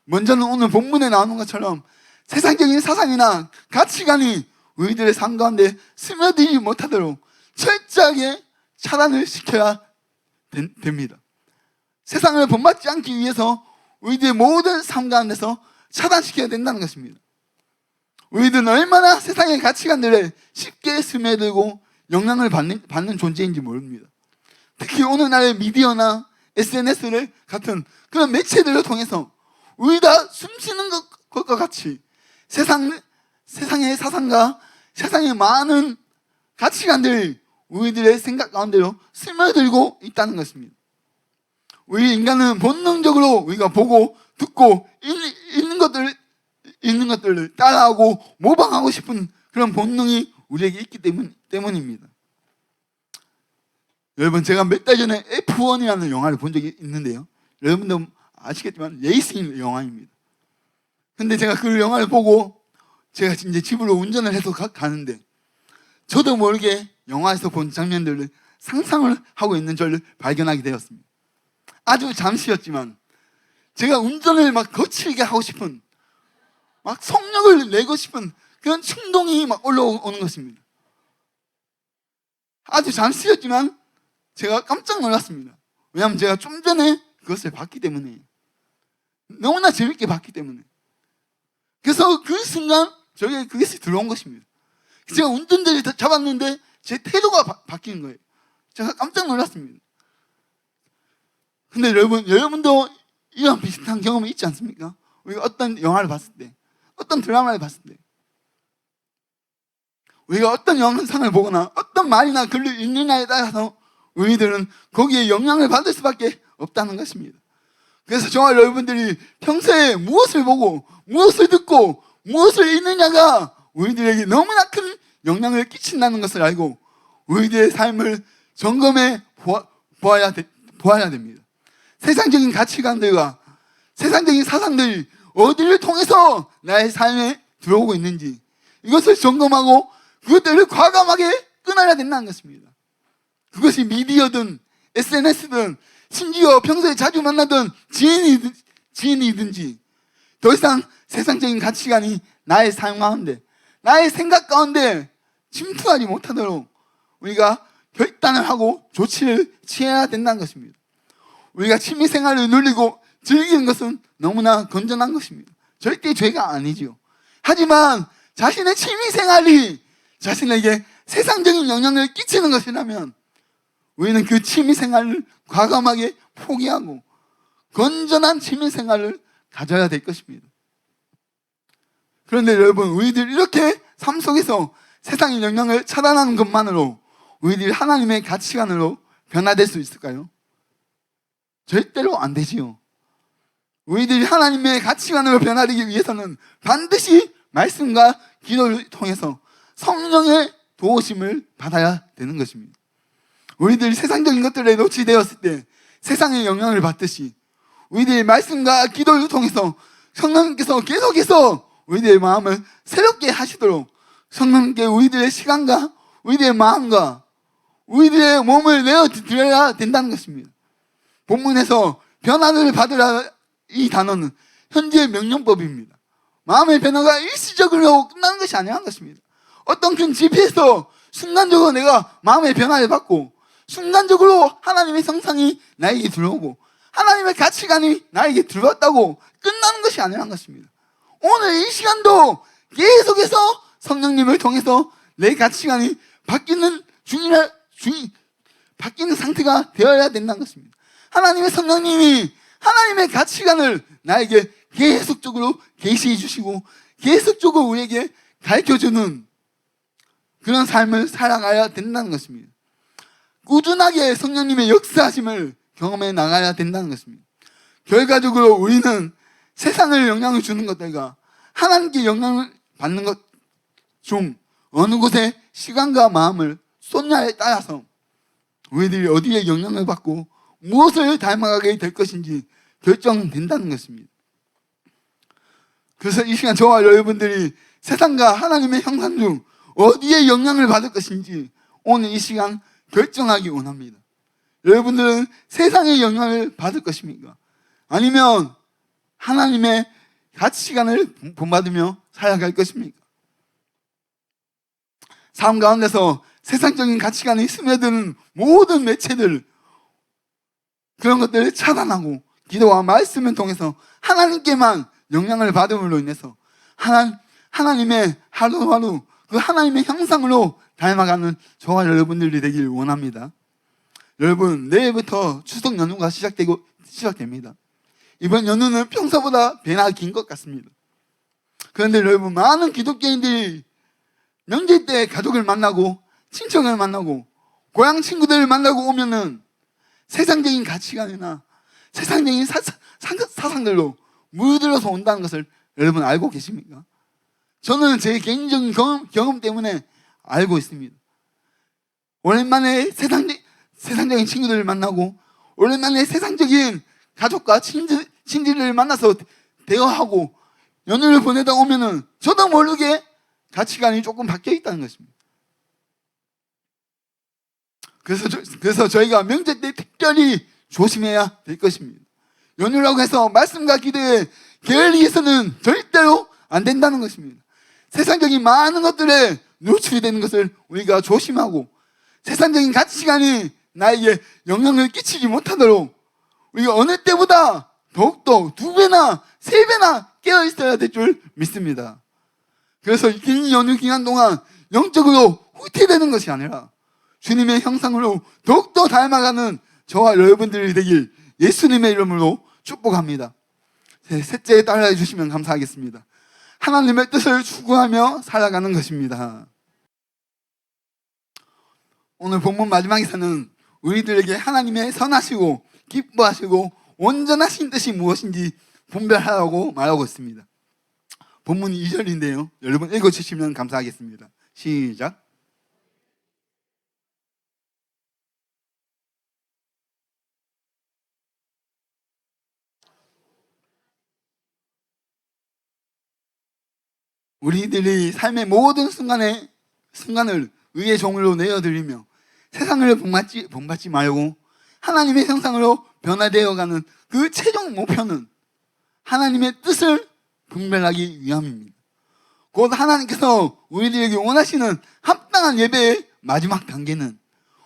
먼저는 오늘 본문에 나오는 것처럼 세상적인 사상이나 가치관이 우리들의 삶 가운데 스며들지 못하도록 철저하게 차단을 시켜야 됩니다. 세상을 본받지 않기 위해서 우리들의 모든 삶 가운데서 차단시켜야 된다는 것입니다. 우리들은 얼마나 세상의 가치관들에 쉽게 스며들고 영향을 받는 존재인지 모릅니다. 특히 오늘날의 미디어나 SNS를 같은 그런 매체들을 통해서 우리 다 숨쉬는 것과 같이 세상의 사상과 세상의 많은 가치관들이 우리들의 생각 가운데로 스며들고 있다는 것입니다. 우리 인간은 본능적으로 우리가 보고 듣고 읽는 것들을 따라하고 모방하고 싶은 그런 본능이 우리에게 있기 때문입니다. 여러분, 제가 몇 달 전에 F1이라는 영화를 본 적이 있는데요, 여러분도 아시겠지만 레이싱 영화입니다. 근데 제가 그 영화를 보고 제가 이제 집으로 운전을 해서 가는데 저도 모르게 영화에서 본 장면들을 상상을 하고 있는 저를 발견하게 되었습니다. 아주 잠시였지만 제가 운전을 막 거칠게 하고 싶은, 막 속력을 내고 싶은 그런 충동이 막 올라오는 것입니다. 아주 잠시였지만 제가 깜짝 놀랐습니다. 왜냐하면 제가 좀 전에 그것을 봤기 때문에. 너무나 재밌게 봤기 때문에. 그래서 그 순간 저에게 그것이 들어온 것입니다. 제가 운전대를 잡았는데 제 태도가 바뀌는 거예요. 제가 깜짝 놀랐습니다. 근데 여러분도 이런 비슷한 경험이 있지 않습니까? 우리가 어떤 영화를 봤을 때, 어떤 드라마를 봤을 때, 우리가 어떤 영상을 보거나 어떤 말이나 글을 읽느냐에 따라서 우리들은 거기에 영향을 받을 수밖에 없다는 것입니다. 그래서 정말 여러분들이 평소에 무엇을 보고 무엇을 듣고 무엇을 읽느냐가 우리들에게 너무나 큰 영향을 끼친다는 것을 알고 우리들의 삶을 점검해 보아야 됩니다. 세상적인 가치관들과 세상적인 사상들이 어디를 통해서 나의 삶에 들어오고 있는지 이것을 점검하고 그것들을 과감하게 끊어야 된다는 것입니다. 그것이 미디어든 SNS든 심지어 평소에 자주 만나던 지인이든지 더 이상 세상적인 가치관이 나의 삶 가운데, 나의 생각 가운데 침투하지 못하도록 우리가 결단을 하고 조치를 취해야 된다는 것입니다. 우리가 취미생활을 누리고 즐기는 것은 너무나 건전한 것입니다. 절대 죄가 아니지요. 하지만 자신의 취미생활이 자신에게 세상적인 영향을 끼치는 것이라면 우리는 그 취미생활을 과감하게 포기하고 건전한 취미생활을 가져야 될 것입니다. 그런데 여러분, 우리들 이렇게 삶 속에서 세상의 영향을 차단하는 것만으로 우리들이 하나님의 가치관으로 변화될 수 있을까요? 절대로 안 되지요. 우리들이 하나님의 가치관으로 변화되기 위해서는 반드시 말씀과 기도를 통해서 성령의 도우심을 받아야 되는 것입니다. 우리들이 세상적인 것들에 노출되었을 때 세상의 영향을 받듯이 우리들의 말씀과 기도를 통해서 성령님께서 계속해서 우리들의 마음을 새롭게 하시도록 성령님께 우리들의 시간과 우리들의 마음과 우리들의 몸을 내어드려야 된다는 것입니다. 본문에서 변화를 받으라 이 단어는 현재 명령법입니다. 마음의 변화가 일시적으로 끝나는 것이 아니라는 것입니다. 어떤 큰 집회에서 순간적으로 내가 마음의 변화를 받고 순간적으로 하나님의 성상이 나에게 들어오고 하나님의 가치관이 나에게 들어왔다고 끝나는 것이 아니라는 것입니다. 오늘 이 시간도 계속해서 성령님을 통해서 내 가치관이 바뀌는 바뀌는 상태가 되어야 된다는 것입니다. 하나님의 성령님이 하나님의 가치관을 나에게 계속적으로 계시해 주시고 계속적으로 우리에게 가르쳐주는 그런 삶을 살아가야 된다는 것입니다. 꾸준하게 성령님의 역사하심을 경험해 나가야 된다는 것입니다. 결과적으로 우리는 세상을 영향을 주는 것들과 하나님께 영향을 받는 것 중 어느 곳에 시간과 마음을 쏟냐에 따라서 우리들이 어디에 영향을 받고 무엇을 닮아가게 될 것인지 결정된다는 것입니다. 그래서 이 시간 저와 여러분들이 세상과 하나님의 형상 중 어디에 영향을 받을 것인지 오늘 이 시간 결정하기 원합니다. 여러분들은 세상의 영향을 받을 것입니까? 아니면 하나님의 가치관을 본받으며 살아갈 것입니까? 삶 가운데서 세상적인 가치관이 스며드는 모든 매체들 그런 것들을 차단하고 기도와 말씀을 통해서 하나님께만 영향을 받음으로 인해서 하나님의 하루하루 그 하나님의 형상으로 닮아가는 저와 여러분들이 되길 원합니다. 여러분, 내일부터 추석 연휴가 시작됩니다. 이번 연휴는 평소보다 배나 긴 것 같습니다. 그런데 여러분, 많은 기독교인들이 명절 때 가족을 만나고 친척을 만나고 고향 친구들을 만나고 오면은 세상적인 가치관이나 세상적인 사상들로 물들어서 온다는 것을 여러분 알고 계십니까? 저는 제 개인적인 경험 때문에 알고 있습니다. 오랜만에 세상적인 친구들을 만나고 오랜만에 세상적인 가족과 친지를 만나서 대화하고 연휴를 보내다 오면은 저도 모르게 가치관이 조금 바뀌어 있다는 것입니다. 그래서 저희가 명절 때 특별히 조심해야 될 것입니다. 연휴라고 해서 말씀과 기도에 게을리해서는 절대로 안 된다는 것입니다. 세상적인 많은 것들에 노출이 되는 것을 우리가 조심하고 세상적인 가치관이 나에게 영향을 끼치지 못하도록 우리가 어느 때보다 더욱더 2배나 3배나 깨어 있어야 될 줄 믿습니다. 그래서 긴 연휴 기간 동안 영적으로 후퇴되는 것이 아니라 주님의 형상으로 더욱더 닮아가는 저와 여러분들이 되길 예수님의 이름으로 축복합니다. 셋째 따라해 주시면 감사하겠습니다. 하나님의 뜻을 추구하며 살아가는 것입니다. 오늘 본문 마지막에서는 우리들에게 하나님의 선하시고 기뻐하시고 온전하신 뜻이 무엇인지 분별하라고 말하고 있습니다. 본문 2절인데요. 여러분 읽어주시면 감사하겠습니다. 시작. 우리들이 삶의 모든 순간을 의의 종으로 내어드리며 세상을 본받지 말고 하나님의 형상으로 변화되어가는 그 최종 목표는 하나님의 뜻을 분별하기 위함입니다. 곧 하나님께서 우리들에게 원하시는 합당한 예배의 마지막 단계는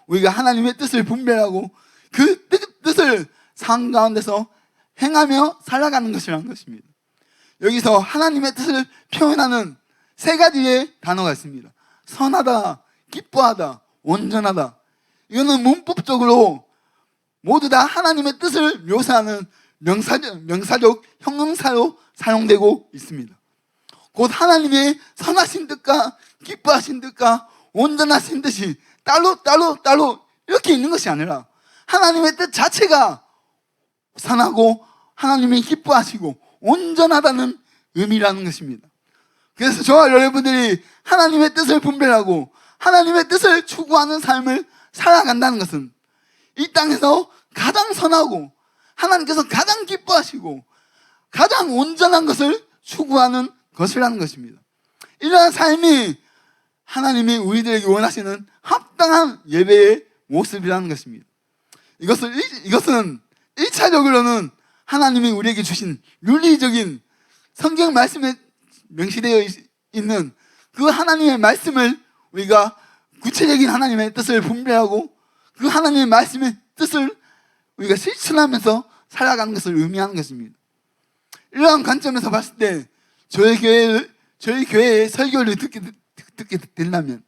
우리가 하나님의 뜻을 분별하고 그 뜻을 삶 가운데서 행하며 살아가는 것이라는 것입니다. 여기서 하나님의 뜻을 표현하는 3가지의 단어가 있습니다. 선하다, 기뻐하다, 온전하다. 이거는 문법적으로 모두 다 하나님의 뜻을 묘사하는 명사적 형용사로 사용되고 있습니다. 곧 하나님의 선하신 뜻과 기뻐하신 뜻과 온전하신 뜻이 따로 이렇게 있는 것이 아니라 하나님의 뜻 자체가 선하고 하나님이 기뻐하시고 온전하다는 의미라는 것입니다. 그래서 저와 여러분들이 하나님의 뜻을 분별하고 하나님의 뜻을 추구하는 삶을 살아간다는 것은 이 땅에서 가장 선하고 하나님께서 가장 기뻐하시고 가장 온전한 것을 추구하는 것이라는 것입니다. 이러한 삶이 하나님이 우리들에게 원하시는 합당한 예배의 모습이라는 것입니다. 이것은 1차적으로는 하나님이 우리에게 주신 윤리적인 성경 말씀에 명시되어 있는 그 하나님의 말씀을 우리가 구체적인 하나님의 뜻을 분별하고 그 하나님의 말씀의 뜻을 우리가 실천하면서 살아가는 것을 의미하는 것입니다. 이러한 관점에서 봤을 때 저희 교회의 설교를 듣게 된다면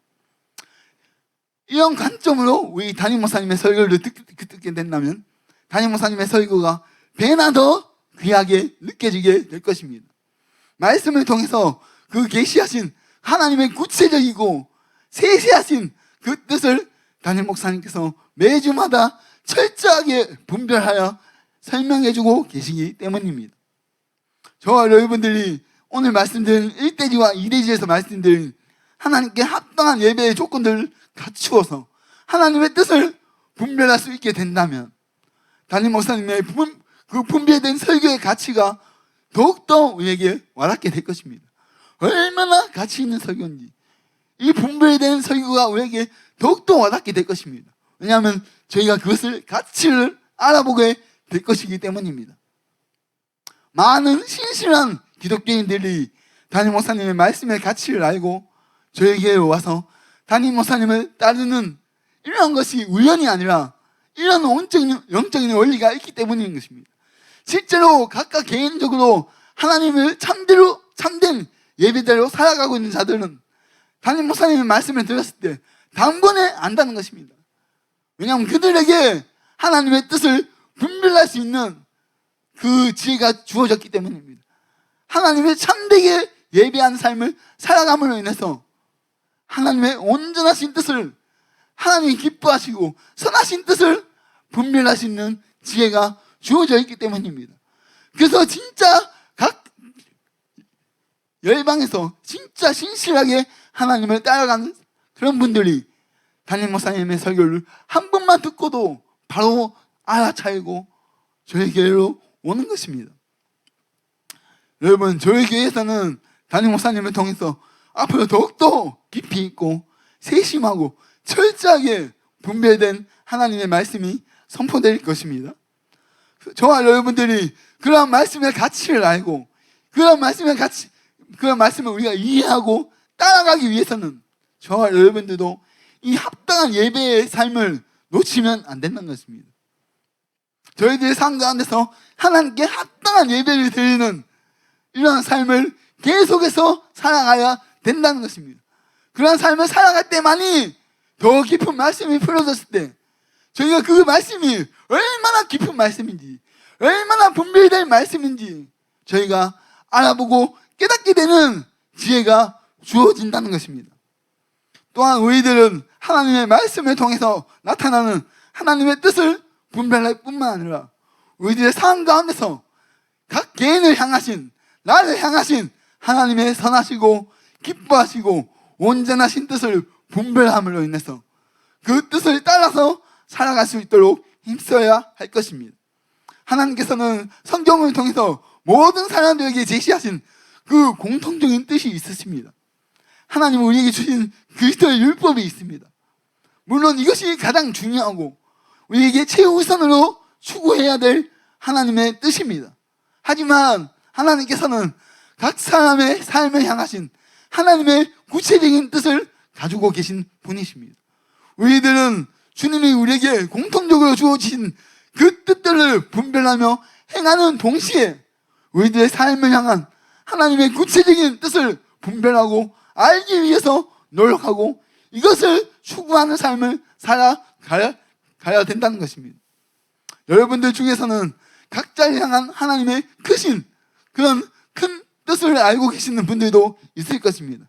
이런 관점으로 우리 담임 목사님의 설교를 듣게 된다면 담임 목사님의 설교가 배나 더 귀하게 느껴지게 될 것입니다. 말씀을 통해서 그 계시하신 하나님의 구체적이고 세세하신 그 뜻을 담임 목사님께서 매주마다 철저하게 분별하여 설명해주고 계시기 때문입니다. 저와 여러분들이 오늘 말씀드린 1대지와 2대지에서 말씀드린 하나님께 합당한 예배의 조건들을 갖추어서 하나님의 뜻을 분별할 수 있게 된다면 담임 목사님의 그 분별된 설교의 가치가 더욱더 우리에게 와닿게 될 것입니다. 얼마나 가치 있는 설교인지 이 분별된 설교가 우리에게 더욱더 와닿게 될 것입니다. 왜냐하면 저희가 그것을 가치를 알아보게 될 것이기 때문입니다. 많은 신실한 기독교인들이 담임 목사님의 말씀의 가치를 알고 저에게 와서 담임 목사님을 따르는 이런 것이 우연이 아니라 이런 영적인 원리가 있기 때문인 것입니다. 실제로 각각 개인적으로 하나님을 참된 예배대로 살아가고 있는 자들은 담임 목사님의 말씀을 들었을 때 단번에 안다는 것입니다. 왜냐하면 그들에게 하나님의 뜻을 분별할 수 있는 그 지혜가 주어졌기 때문입니다. 하나님의 참되게 예배한 삶을 살아감으로 인해서 하나님의 온전하신 뜻을 하나님이 기뻐하시고 선하신 뜻을 분별할 수 있는 지혜가 주어져 있기 때문입니다. 그래서 진짜 각 열방에서 진짜 신실하게 하나님을 따라가는 그런 분들이 담임 목사님의 설교를 한 번만 듣고도 바로 알아차리고 저희 교회로 오는 것입니다. 여러분, 저희 교회에서는 담임 목사님을 통해서 앞으로 더욱더 깊이 있고 세심하고 철저하게 분별된 하나님의 말씀이 선포될 것입니다. 저와 여러분들이 그런 말씀의 가치를 알고 그런 말씀을 우리가 이해하고 따라가기 위해서는 저와 여러분들도 이 합당한 예배의 삶을 놓치면 안 된다는 것입니다. 저희들의 삶 가운데서 하나님께 합당한 예배를 드리는 이러한 삶을 계속해서 살아가야 된다는 것입니다. 그러한 삶을 살아갈 때만이 더 깊은 말씀이 풀어졌을 때 저희가 그 말씀이 얼마나 깊은 말씀인지, 얼마나 분별될 말씀인지 저희가 알아보고 깨닫게 되는 지혜가 주어진다는 것입니다. 또한 우리들은 하나님의 말씀을 통해서 나타나는 하나님의 뜻을 분별할 뿐만 아니라 우리들의 삶 가운데서 각 개인을 향하신, 나를 향하신 하나님의 선하시고 기뻐하시고 온전하신 뜻을 분별함으로 인해서 그 뜻을 따라서 살아갈 수 있도록 힘써야 할 것입니다. 하나님께서는 성경을 통해서 모든 사람들에게 제시하신 그 공통적인 뜻이 있으십니다. 하나님은 우리에게 주신 그리스도의 율법이 있습니다. 물론 이것이 가장 중요하고 우리에게 최우선으로 추구해야 될 하나님의 뜻입니다. 하지만 하나님께서는 각 사람의 삶을 향하신 하나님의 구체적인 뜻을 가지고 계신 분이십니다. 우리들은 주님이 우리에게 공통적으로 주어진 그 뜻들을 분별하며 행하는 동시에 우리들의 삶을 향한 하나님의 구체적인 뜻을 분별하고 알기 위해서 노력하고 이것을 추구하는 삶을 살아가야 된다는 것입니다. 여러분들 중에서는 각자를 향한 하나님의 크신 그런 큰 뜻을 알고 계시는 분들도 있을 것입니다.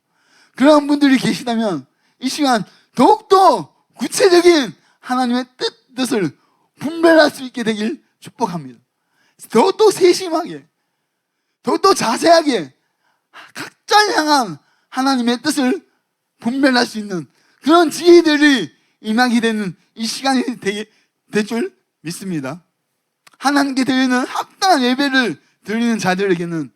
그런 분들이 계시다면 이 시간 더욱더 구체적인 하나님의 뜻을 분별할 수 있게 되길 축복합니다. 더욱더 세심하게, 더욱더 자세하게 각자를 향한 하나님의 뜻을 분별할 수 있는 그런 지혜들이 임하게 되는 이 시간이 될 줄 믿습니다. 하나님께 드리는 합당한 예배를 드리는 자들에게는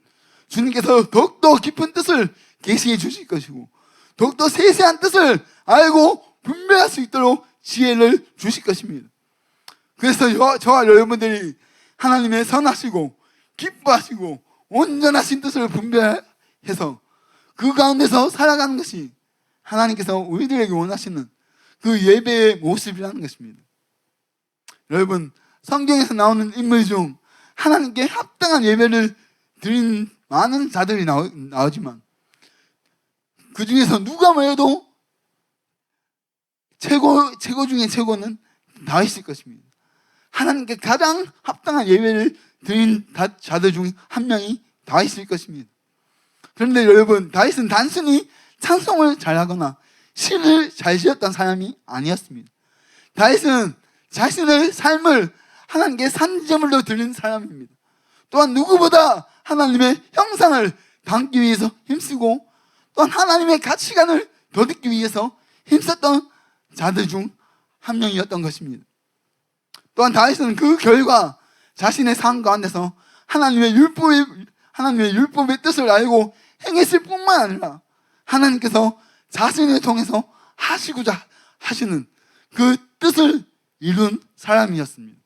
주님께서 더욱더 깊은 뜻을 계시해 주실 것이고 더욱더 세세한 뜻을 알고 분별할 수 있도록 지혜를 주실 것입니다. 그래서 저와 여러분들이 하나님의 선하시고 기뻐하시고 온전하신 뜻을 분별해서 그 가운데서 살아가는 것이 하나님께서 우리들에게 원하시는 그 예배의 모습이라는 것입니다. 여러분, 성경에서 나오는 인물 중 하나님께 합당한 예배를 드린 많은 자들이 나오지만 그 중에서 누가 뭐래도 최고 중에 최고는 다윗일 것입니다. 하나님께 가장 합당한 예배를 드린 자들 중 한 명이 다윗일 것입니다. 그런데 여러분, 다윗은 단순히 찬송을 잘하거나 시를 잘 지었던 사람이 아니었습니다. 다윗은 자신의 삶을 하나님께 산지제물로 드린 사람입니다. 또한 누구보다 하나님의 형상을 담기 위해서 힘쓰고 또한 하나님의 가치관을 덧입기 위해서 힘썼던 자들 중 한 명이었던 것입니다. 또한 다윗은 그 결과 자신의 삶 가운데서 하나님의 율법의 뜻을 알고 행했을 뿐만 아니라 하나님께서 자신을 통해서 하시고자 하시는 그 뜻을 이룬 사람이었습니다.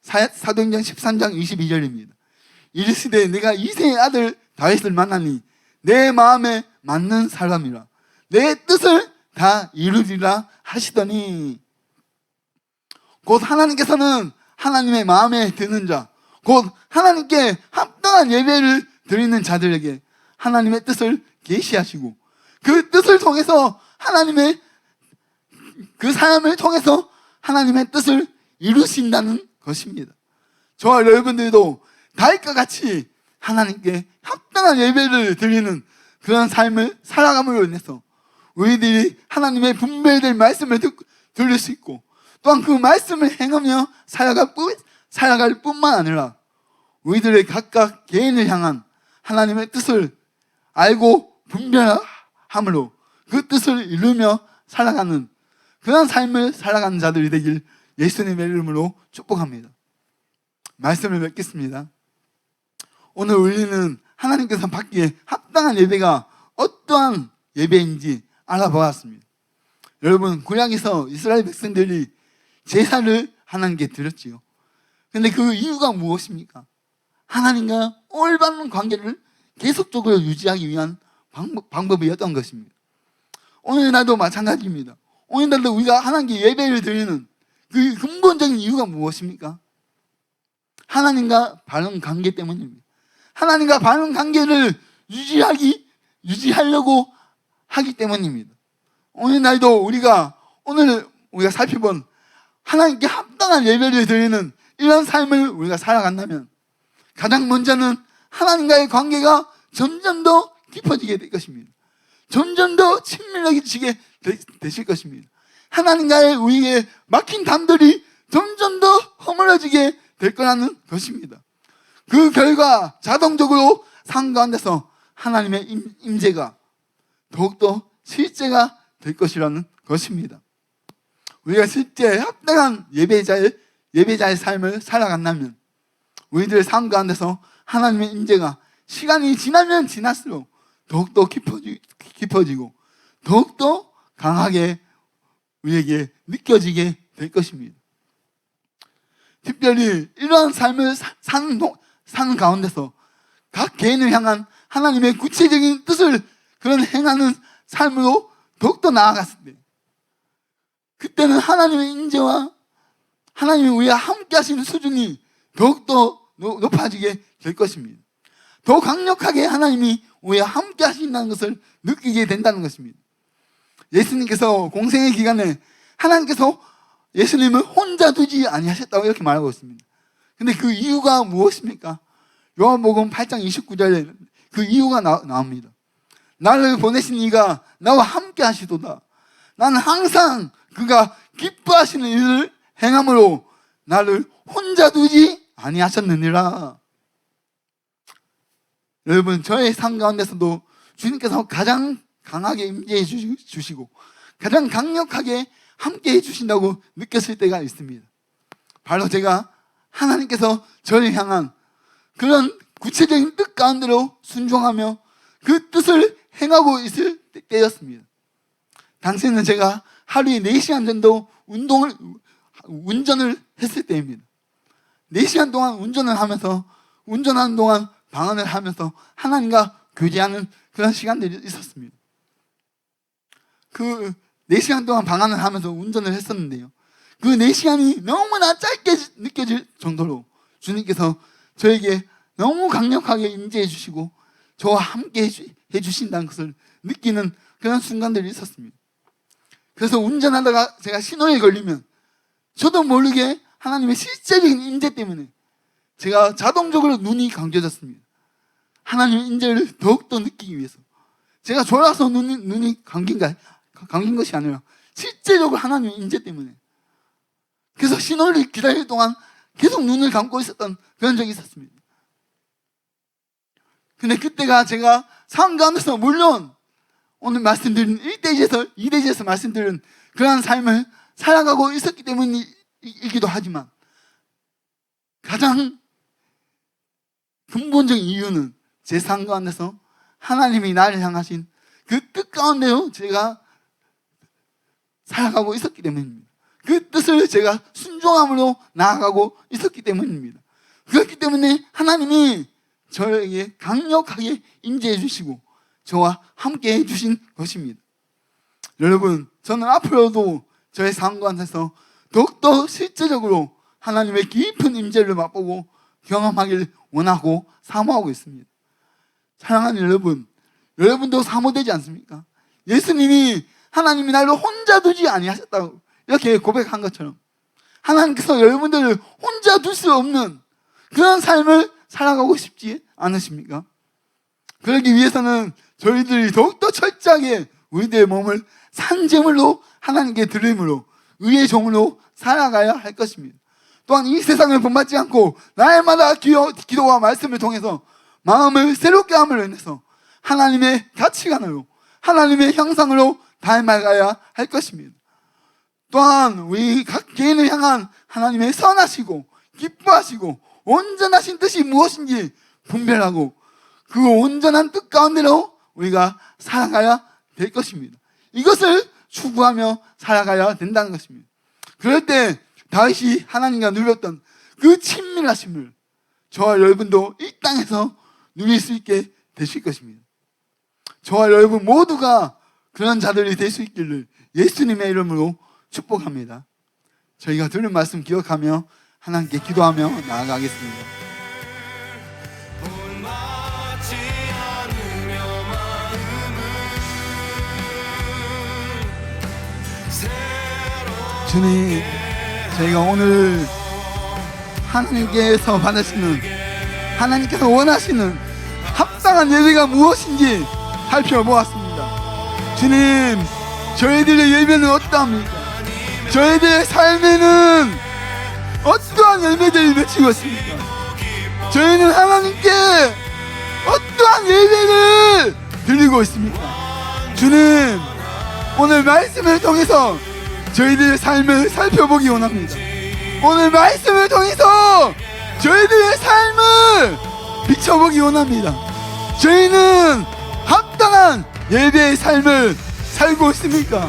사도행전 13장 22절입니다. 이르시되 내가 이새의 아들 다윗을 만나니 내 마음에 맞는 사람이라 내 뜻을 다 이루리라 하시더니 곧 하나님께서는 하나님의 마음에 드는 자, 곧 하나님께 합당한 예배를 드리는 자들에게 하나님의 뜻을 계시하시고 그 뜻을 통해서 하나님의 그 사람을 통해서 하나님의 뜻을 이루신다는 것입니다. 저와 여러분들도 다윗과 같이 하나님께 합당한 예배를 드리는 그런 삶을 살아감으로 인해서 우리들이 하나님의 분별될 말씀을 들을 수 있고 또한 그 말씀을 행하며 살아갈 뿐만 아니라 우리들의 각각 개인을 향한 하나님의 뜻을 알고 분별함으로 그 뜻을 이루며 살아가는 그런 삶을 살아가는 자들이 되길 예수님의 이름으로 축복합니다. 말씀을 맺겠습니다. 오늘 우리는 하나님께서 받기에 합당한 예배가 어떠한 예배인지 알아보았습니다. 여러분, 구약에서 이스라엘 백성들이 제사를 하나님께 드렸지요. 근데 그 이유가 무엇입니까? 하나님과 올바른 관계를 계속적으로 유지하기 위한 방법이었던 것입니다. 오늘날도 마찬가지입니다. 오늘날도 우리가 하나님께 예배를 드리는 그 근본적인 이유가 무엇입니까? 하나님과 바른 관계 때문입니다. 하나님과 바른 관계를 유지하려고 하기 때문입니다. 오늘날도 오늘 우리가 살펴본 하나님께 합당한 예배를 드리는 이런 삶을 우리가 살아간다면 가장 먼저는 하나님과의 관계가 점점 더 깊어지게 될 것입니다. 점점 더 친밀해지게 되실 것입니다. 하나님과의 우리의 막힌 담들이 점점 더 허물어지게 될 거라는 것입니다. 그 결과 자동적으로 삶 가운데서 하나님의 임재가 더욱더 실제가 될 것이라는 것입니다. 우리가 실제 합당한 예배자의 삶을 살아간다면 우리들의 삶 가운데서 하나님의 임재가 시간이 지나면 지날수록 더욱더 깊어지고 더욱더 강하게 우리에게 느껴지게 될 것입니다. 특별히 이러한 삶을 사는 가운데서 각 개인을 향한 하나님의 구체적인 뜻을 그런 행하는 삶으로 더욱더 나아갔을 때 그때는 하나님의 인재와 하나님이 우리와 함께 하시는 수준이 더욱더 높아지게 될 것입니다. 더 강력하게 하나님이 우리와 함께 하신다는 것을 느끼게 된다는 것입니다. 예수님께서 공생의 기간에 하나님께서 예수님을 혼자 두지 아니하셨다고 이렇게 말하고 있습니다. 근데 그 이유가 무엇입니까? 요한복음 8장 29절에 그 이유가 나옵니다. 나를 보내신 이가 나와 함께 하시도다. 나는 항상 그가 기뻐하시는 일을 행함으로 나를 혼자 두지 아니하셨느니라. 여러분, 저의 삶 가운데서도 주님께서 가장 강하게 임재해 주시고 가장 강력하게 함께 해주신다고 느꼈을 때가 있습니다. 바로 제가 하나님께서 저를 향한 그런 구체적인 뜻 가운데로 순종하며 그 뜻을 행하고 있을 때였습니다. 당시에는 제가 하루에 4시간 정도 운전을 했을 때입니다. 4시간 동안 운전하는 동안 방언을 하면서 하나님과 교제하는 그런 시간들이 있었습니다. 그 4시간 동안 방언을 하면서 운전을 했었는데요. 그 4시간이 너무나 짧게 느껴질 정도로 주님께서 저에게 너무 강력하게 임재해 주시고 저와 함께 해주신다는 것을 느끼는 그런 순간들이 있었습니다. 그래서 운전하다가 제가 신호에 걸리면 저도 모르게 하나님의 실제적인 임재 때문에 제가 자동적으로 눈이 감겨졌습니다. 하나님의 임재를 더욱더 느끼기 위해서 제가 졸아서 눈이 감긴 것이 아니라 실제적으로 하나님의 임재 때문에 그래서 신호를 기다릴 동안 계속 눈을 감고 있었던 그런 적이 있었습니다. 근데 그때가 제가 삶 가운데서 물론 오늘 말씀드린 1대지에서 2대지에서 말씀드린 그러한 삶을 살아가고 있었기 때문이기도 하지만 가장 근본적인 이유는 제 삶 가운데서 하나님이 나를 향하신 그 뜻 가운데로 제가 살아가고 있었기 때문입니다. 그 뜻을 제가 순종함으로 나아가고 있었기 때문입니다. 그렇기 때문에 하나님이 저에게 강력하게 임재해 주시고 저와 함께 해 주신 것입니다. 여러분, 저는 앞으로도 저의 삶 가운데서 더욱더 실제적으로 하나님의 깊은 임재를 맛보고 경험하기를 원하고 사모하고 있습니다. 사랑하는 여러분, 여러분도 사모되지 않습니까? 예수님이 하나님이 나를 혼자 두지 아니하셨다고 이렇게 고백한 것처럼 하나님께서 여러분들을 혼자 둘 수 없는 그런 삶을 살아가고 싶지 않으십니까? 그러기 위해서는 저희들이 더욱더 철저하게 우리들의 몸을 산제물로 하나님께 드림으로 의의 종으로 살아가야 할 것입니다. 또한 이 세상을 본받지 않고 날마다 기도와 말씀을 통해서 마음을 새롭게 함으로 인해서 하나님의 가치관으로 하나님의 형상으로 닮아가야 할 것입니다. 또한 우리 각 개인을 향한 하나님의 선하시고 기뻐하시고 온전하신 뜻이 무엇인지 분별하고 그 온전한 뜻 가운데로 우리가 살아가야 될 것입니다. 이것을 추구하며 살아가야 된다는 것입니다. 그럴 때 다윗이 하나님과 누렸던 그 친밀하심을 저와 여러분도 이 땅에서 누릴 수 있게 되실 것입니다. 저와 여러분 모두가 그런 자들이 될 수 있기를 예수님의 이름으로 축복합니다. 저희가 들은 말씀 기억하며 하나님께 기도하며 나아가겠습니다. 주님, 저희가 오늘 하나님께서 받으시는, 하나님께서 원하시는 합당한 예배가 무엇인지 살펴보았습니다. 주님, 저희들의 예배는 어떠합니까? 저희들의 삶에는 어떠한 예배들을 바치고 있습니까? 저희는 하나님께 어떠한 예배를 드리고 있습니까? 주님, 오늘 말씀을 통해서 저희들의 삶을 살펴보기 원합니다. 오늘 말씀을 통해서 저희들의 삶을 비춰보기 원합니다. 저희는 합당한 예배의 삶을 살고 있습니까?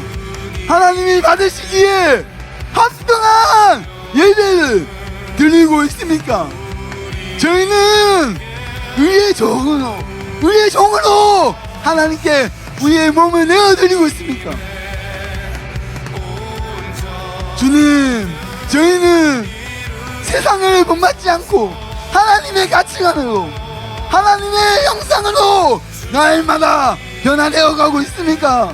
하나님이 받으시기에 합당한 예배를 드리고 있습니까? 저희는 의의 종으로 하나님께 우리의 몸을 내어드리고 있습니까? 주님, 저희는 세상을 본받지 않고 하나님의 가치관으로, 하나님의 형상으로 날마다 변화되어 가고 있습니까?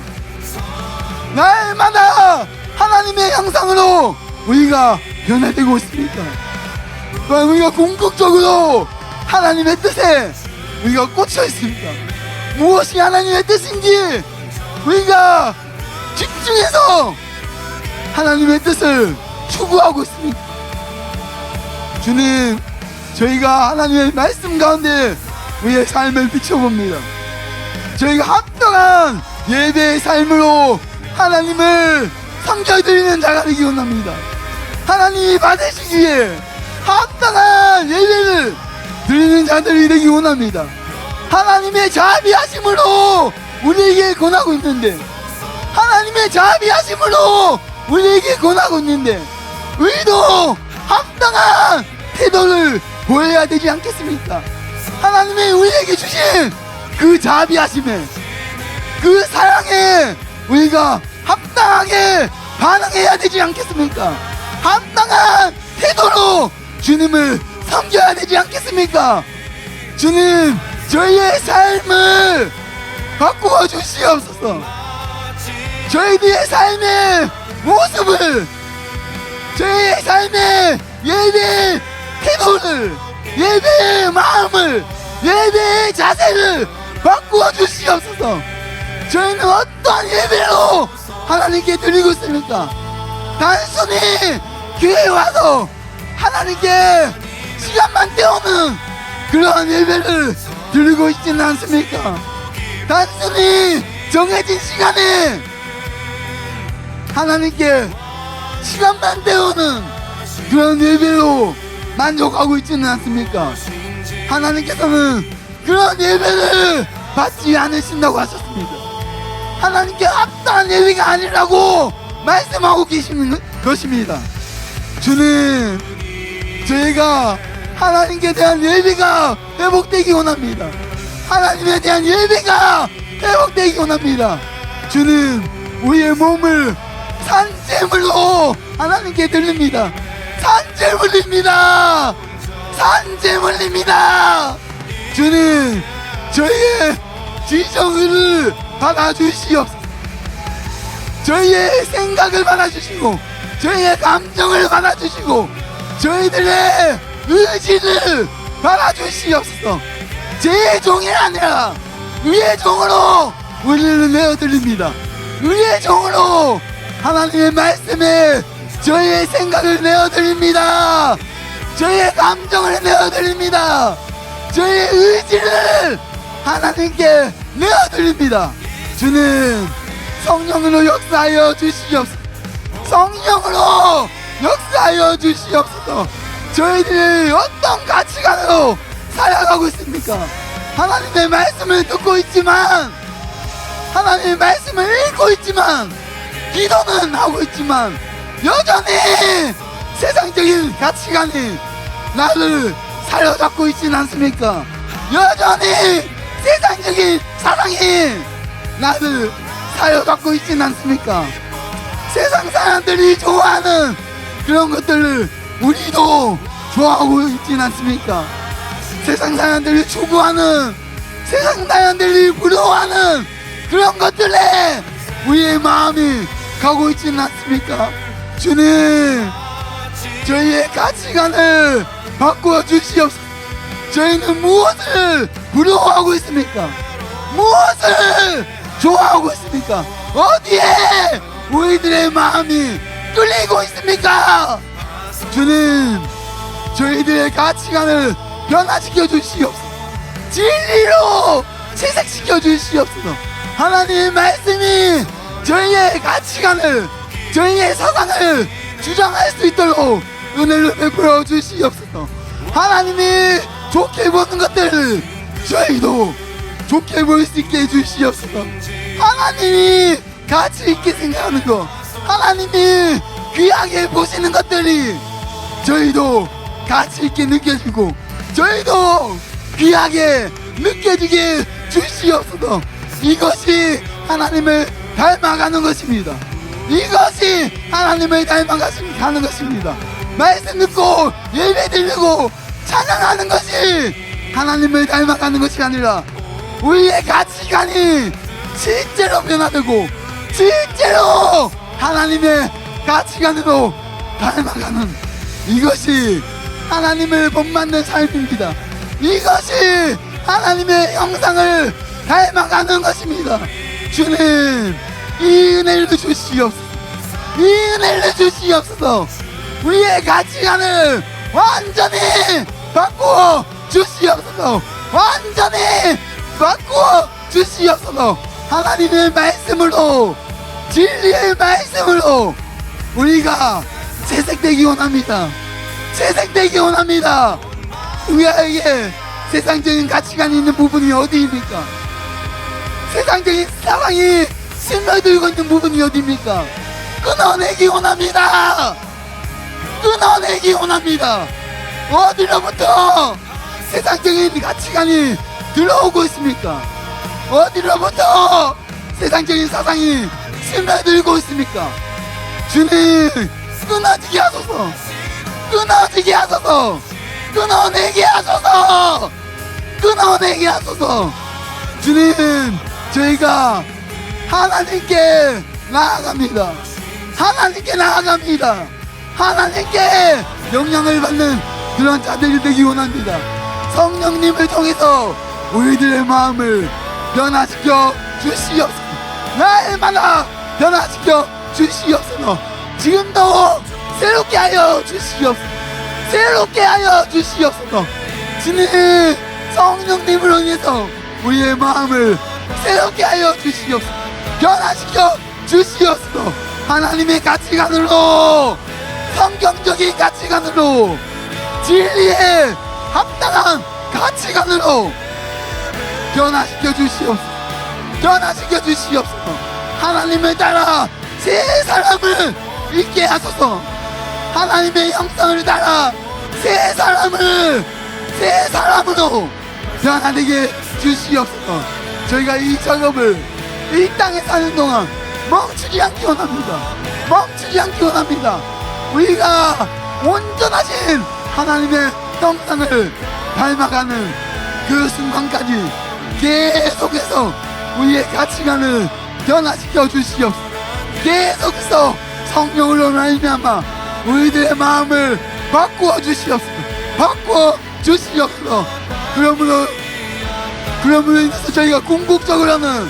날마다 하나님의 형상으로 우리가 변화되고 있습니까? 또한 우리가 궁극적으로 하나님의 뜻에 우리가 꽂혀 있습니까? 무엇이 하나님의 뜻인지 우리가 집중해서 하나님의 뜻을 추구하고 있습니다. 주님, 저희가 하나님의 말씀 가운데 우리의 삶을 비춰봅니다. 저희가 합당한 예배의 삶으로 하나님을 섬겨드리는 자가 되기 원합니다. 하나님이 받으시기에 합당한 예배를 드리는 자들이 되기 원합니다. 하나님의 자비하심으로 우리에게 권하고 있는데, 하나님의 자비하심으로 우리에게 권하고 있는데 우리도 합당한 태도를 보여야 되지 않겠습니까? 하나님이 우리에게 주신 그 자비하심에, 그 사랑에 우리가 합당하게 반응해야 되지 않겠습니까? 합당한 태도로 주님을 섬겨야 되지 않겠습니까? 주님, 저희의 삶을 바꾸어 주시옵소서. 저희들의 삶의 모습을, 저희의 삶의 예배의 태도를, 예배의 마음을, 예배의 자세를 바꾸어 주시옵소서. 저희는 어떠한 예배로 하나님께 드리고 있습니까? 단순히 교회에 와서 하나님께 시간만 때우는 그러한 예배를 드리고 있지는 않습니까? 단순히 정해진 시간에 하나님께 시간만 때우는 그런 예배로 만족하고 있지는 않습니까? 하나님께서는 그런 예배를 받지 않으신다고 하셨습니다. 하나님께 합당한 예배가 아니라고 말씀하고 계시는 것입니다. 주님, 저희가 하나님께 대한 예배가 회복되기 원합니다. 하나님에 대한 예배가 회복되기 원합니다. 주님, 우리의 몸을 산제물로 하나님께 드립니다. 산제물입니다. 산제물입니다. 주님, 저희의 지정을 받아주시옵소서. 저희의 생각을 받아주시고, 저희의 감정을 받아주시고, 저희들의 의지를 받아주시옵소서. 제 종이 아니라 위의 종으로 우리를 내어드립니다. 위의 종으로 하나님의 말씀에 저희의 생각을 내어드립니다. 저희의 감정을 내어드립니다. 저희의 의지를 하나님께 내어드립니다. 주님, 성령으로 역사하여 주시옵소서. 성령으로 역사하여 주시옵소서. 저희들이 어떤 가치관으로 살아가고 있습니까? 하나님의 말씀을 듣고 있지만, 하나님의 말씀을 읽고 있지만, 기도는 하고 있지만 여전히 세상적인 가치관이 나를 사로잡고 있지는 않습니까? 여전히 세상적인 사랑이 나를 사로잡고 있지는 않습니까? 세상 사람들이 좋아하는 그런 것들을 우리도 좋아하고 있진 않습니까? 세상 사람들이 추구하는, 세상 사람들이 부러워하는 그런 것들에 우리의 마음이 가고 있지는 않습니까? 주님, 저희의 가치관을 바꾸어 주시옵소서. 저희는 무엇을 부러워하고 있습니까? 무엇을 좋아하고 있습니까? 어디에 우리들의 마음이 끌리고 있습니까? 주님, 저희들의 가치관을 변화시켜 주시옵소서. 진리로 채색시켜 주시옵소서. 하나님의 말씀이 저희의 가치관을, 저희의 사상을 주장할 수 있도록 은혜를 베풀어 주시옵소서. 하나님이 좋게 보는 것들을 저희도 좋게 볼 수 있게 해주시옵소서. 하나님이 가치 있게 생각하는 것, 하나님이 귀하게 보시는 것들이 저희도 가치 있게 느껴지고 저희도 귀하게 느껴지게 주시옵소서. 이것이 하나님을 닮아가는 것입니다. 이것이 하나님을 닮아가는 것입니다. 말씀 듣고 예배 드리고 찬양하는 것이 하나님을 닮아가는 것이 아니라 우리의 가치관이 실제로 변화되고 실제로 하나님의 가치관으로 닮아가는, 이것이 하나님을 본받는 삶입니다. 이것이 하나님의 형상을 닮아가는 것입니다. 주님, 이 은혜를 주시옵소서. 이 은혜를 주시옵소서. 우리의 가치관을 완전히 바꾸어 주시옵소서. 완전히 바꾸어 주시옵소서. 하나님의 말씀으로, 진리의 말씀으로 우리가 채색되기 원합니다. 채색되기 원합니다. 우리에게 세상적인 가치관이 있는 부분이 어디입니까? 세상적인 사랑이 스며들고 있는 부분이 어디입니까? 끊어내기 원합니다. 끊어내기 원합니다. 어디로부터 세상적인 가치관이 들어오고 있습니까? 어디로부터 세상적인 사상이 스며들고 있습니까? 주님, 끊어지게 하소서. 끊어지게 하소서. 끊어내게 하소서. 끊어내게 하소서. 주님, 저희가 하나님께 나아갑니다. 하나님께 나아갑니다. 하나님께 영향을 받는 그런 자들이 되기 원합니다. 성령님을 통해서 우리들의 마음을 변화시켜 주시옵소서. 날마다 변화시켜 주시옵소서. 지금도 새롭게 하여 주시옵소서. 새롭게 하여 주시옵소서. 주님, 성령님을 인해서 우리의 마음을 새롭게 하여 주시옵소서. 변화시켜 주시옵소서. 하나님의 가치관으로, 성경적인 가치관으로, 진리에 합당한 가치관으로 변화시켜 주시옵소서. 변화시켜 주시옵소서. 하나님을 따라 새 사람을 있게 하소서. 하나님의 형상을 따라 새 사람으로 변화되게 주시옵소서. 저희가 이 작업을 이 땅에 사는 동안 멈추지 않기 원합니다. 멈추지 않기 원합니다. 우리가 온전하신 하나님의 형상을 닮아가는 그 순간까지 계속해서 우리의 가치관을 변화시켜 주시옵소서. 계속해서 성령으로 말미암아 우리들의 마음을 바꾸어 주시옵소서. 바꾸어 주시옵소서. 그러므로 인해서 저희가 궁극적으로는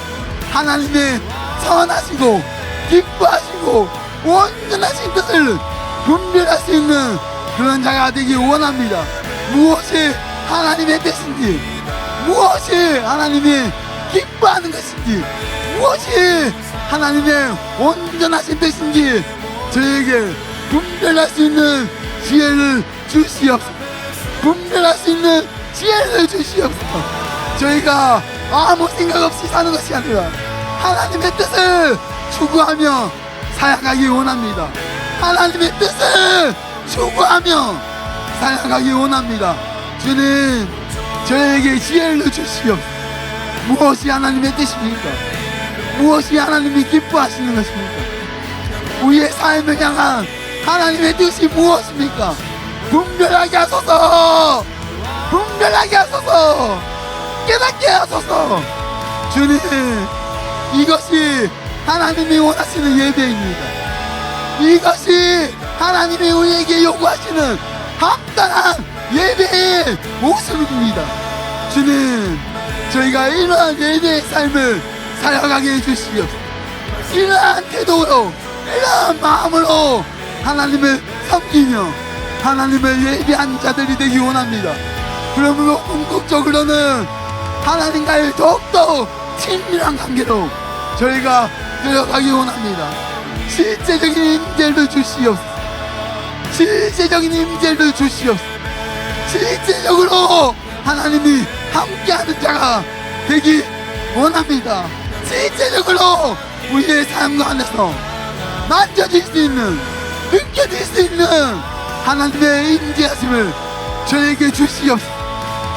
하나님의 선하시고 기뻐하시고 온전하신 뜻을 분별할 수 있는 그런 자가 되기 원합니다. 무엇이 하나님의 뜻인지, 무엇이 하나님이 기뻐하는 것인지, 무엇이 하나님의 온전하신 뜻인지 저에게 분별할 수 있는 지혜를 주시옵소서. 분별할 수 있는 지혜를 주시옵소서. 저희가 아무 생각 없이 사는 것이 아니라 하나님의 뜻을 추구하며 살아가기 원합니다. 하나님의 뜻을 추구하며 살아가기 원합니다. 주님, 저에게 지혜를 주시옵소서. 무엇이 하나님의 뜻입니까? 무엇이 하나님이 기뻐하시는 것입니까? 우리의 삶을 향한 하나님의 뜻이 무엇입니까? 분별하게 하소서. 분별하게 하소서. 깨닫게 하소서. 주님, 이것이 하나님이 원하시는 예배입니다. 이것이 하나님이 우리에게 요구하시는 합당한 예배의 모습입니다. 주님, 저희가 이러한 예배의 삶을 살아가게 해주시옵소서. 이러한 태도로, 이러한 마음으로 하나님을 섬기며 하나님을 예배하는 자들이 되기 원합니다. 그러므로 궁극적으로는 하나님과의 더욱더 친밀한 관계로 저희가 들어가기 원합니다. 실제적인 임재를 주시옵소서. 실제적인 임재를 주시옵소서. 실제적으로 하나님이 함께하는 자가 되기 원합니다. 실제적으로 우리의 삶 가운데서 만져질 수 있는, 느껴질 수 있는 하나님의 임재하심을 저에게 주시옵소서.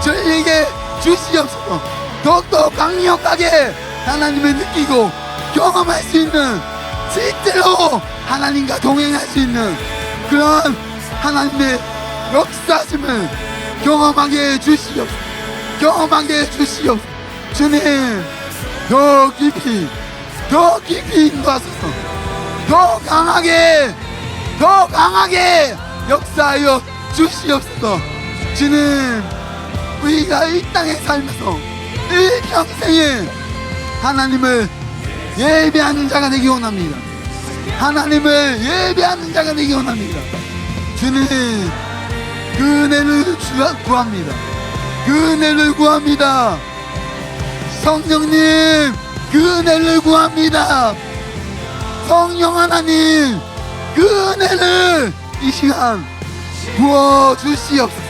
저에게 주시옵소서. 더욱더 강력하게 하나님을 느끼고 경험할 수 있는, 실제로 하나님과 동행할 수 있는 그런 하나님의 역사하심을 경험하게 해주시옵소서. 경험하게 해주시옵소서. 주님, 더 깊이 인도하소서. 더 강하게 역사하여 주시옵소서. 주님, 우리가 이 땅에 살면서 일평생에 하나님을 예배하는 자가 되기 원합니다. 하나님을 예배하는 자가 되기 원합니다. 주님, 그 은혜를 구합니다. 그 은혜를 구합니다. 성령님, 그 은혜를 구합니다. 성령 하나님, 그 은혜를 이 시간 부어주시옵소서.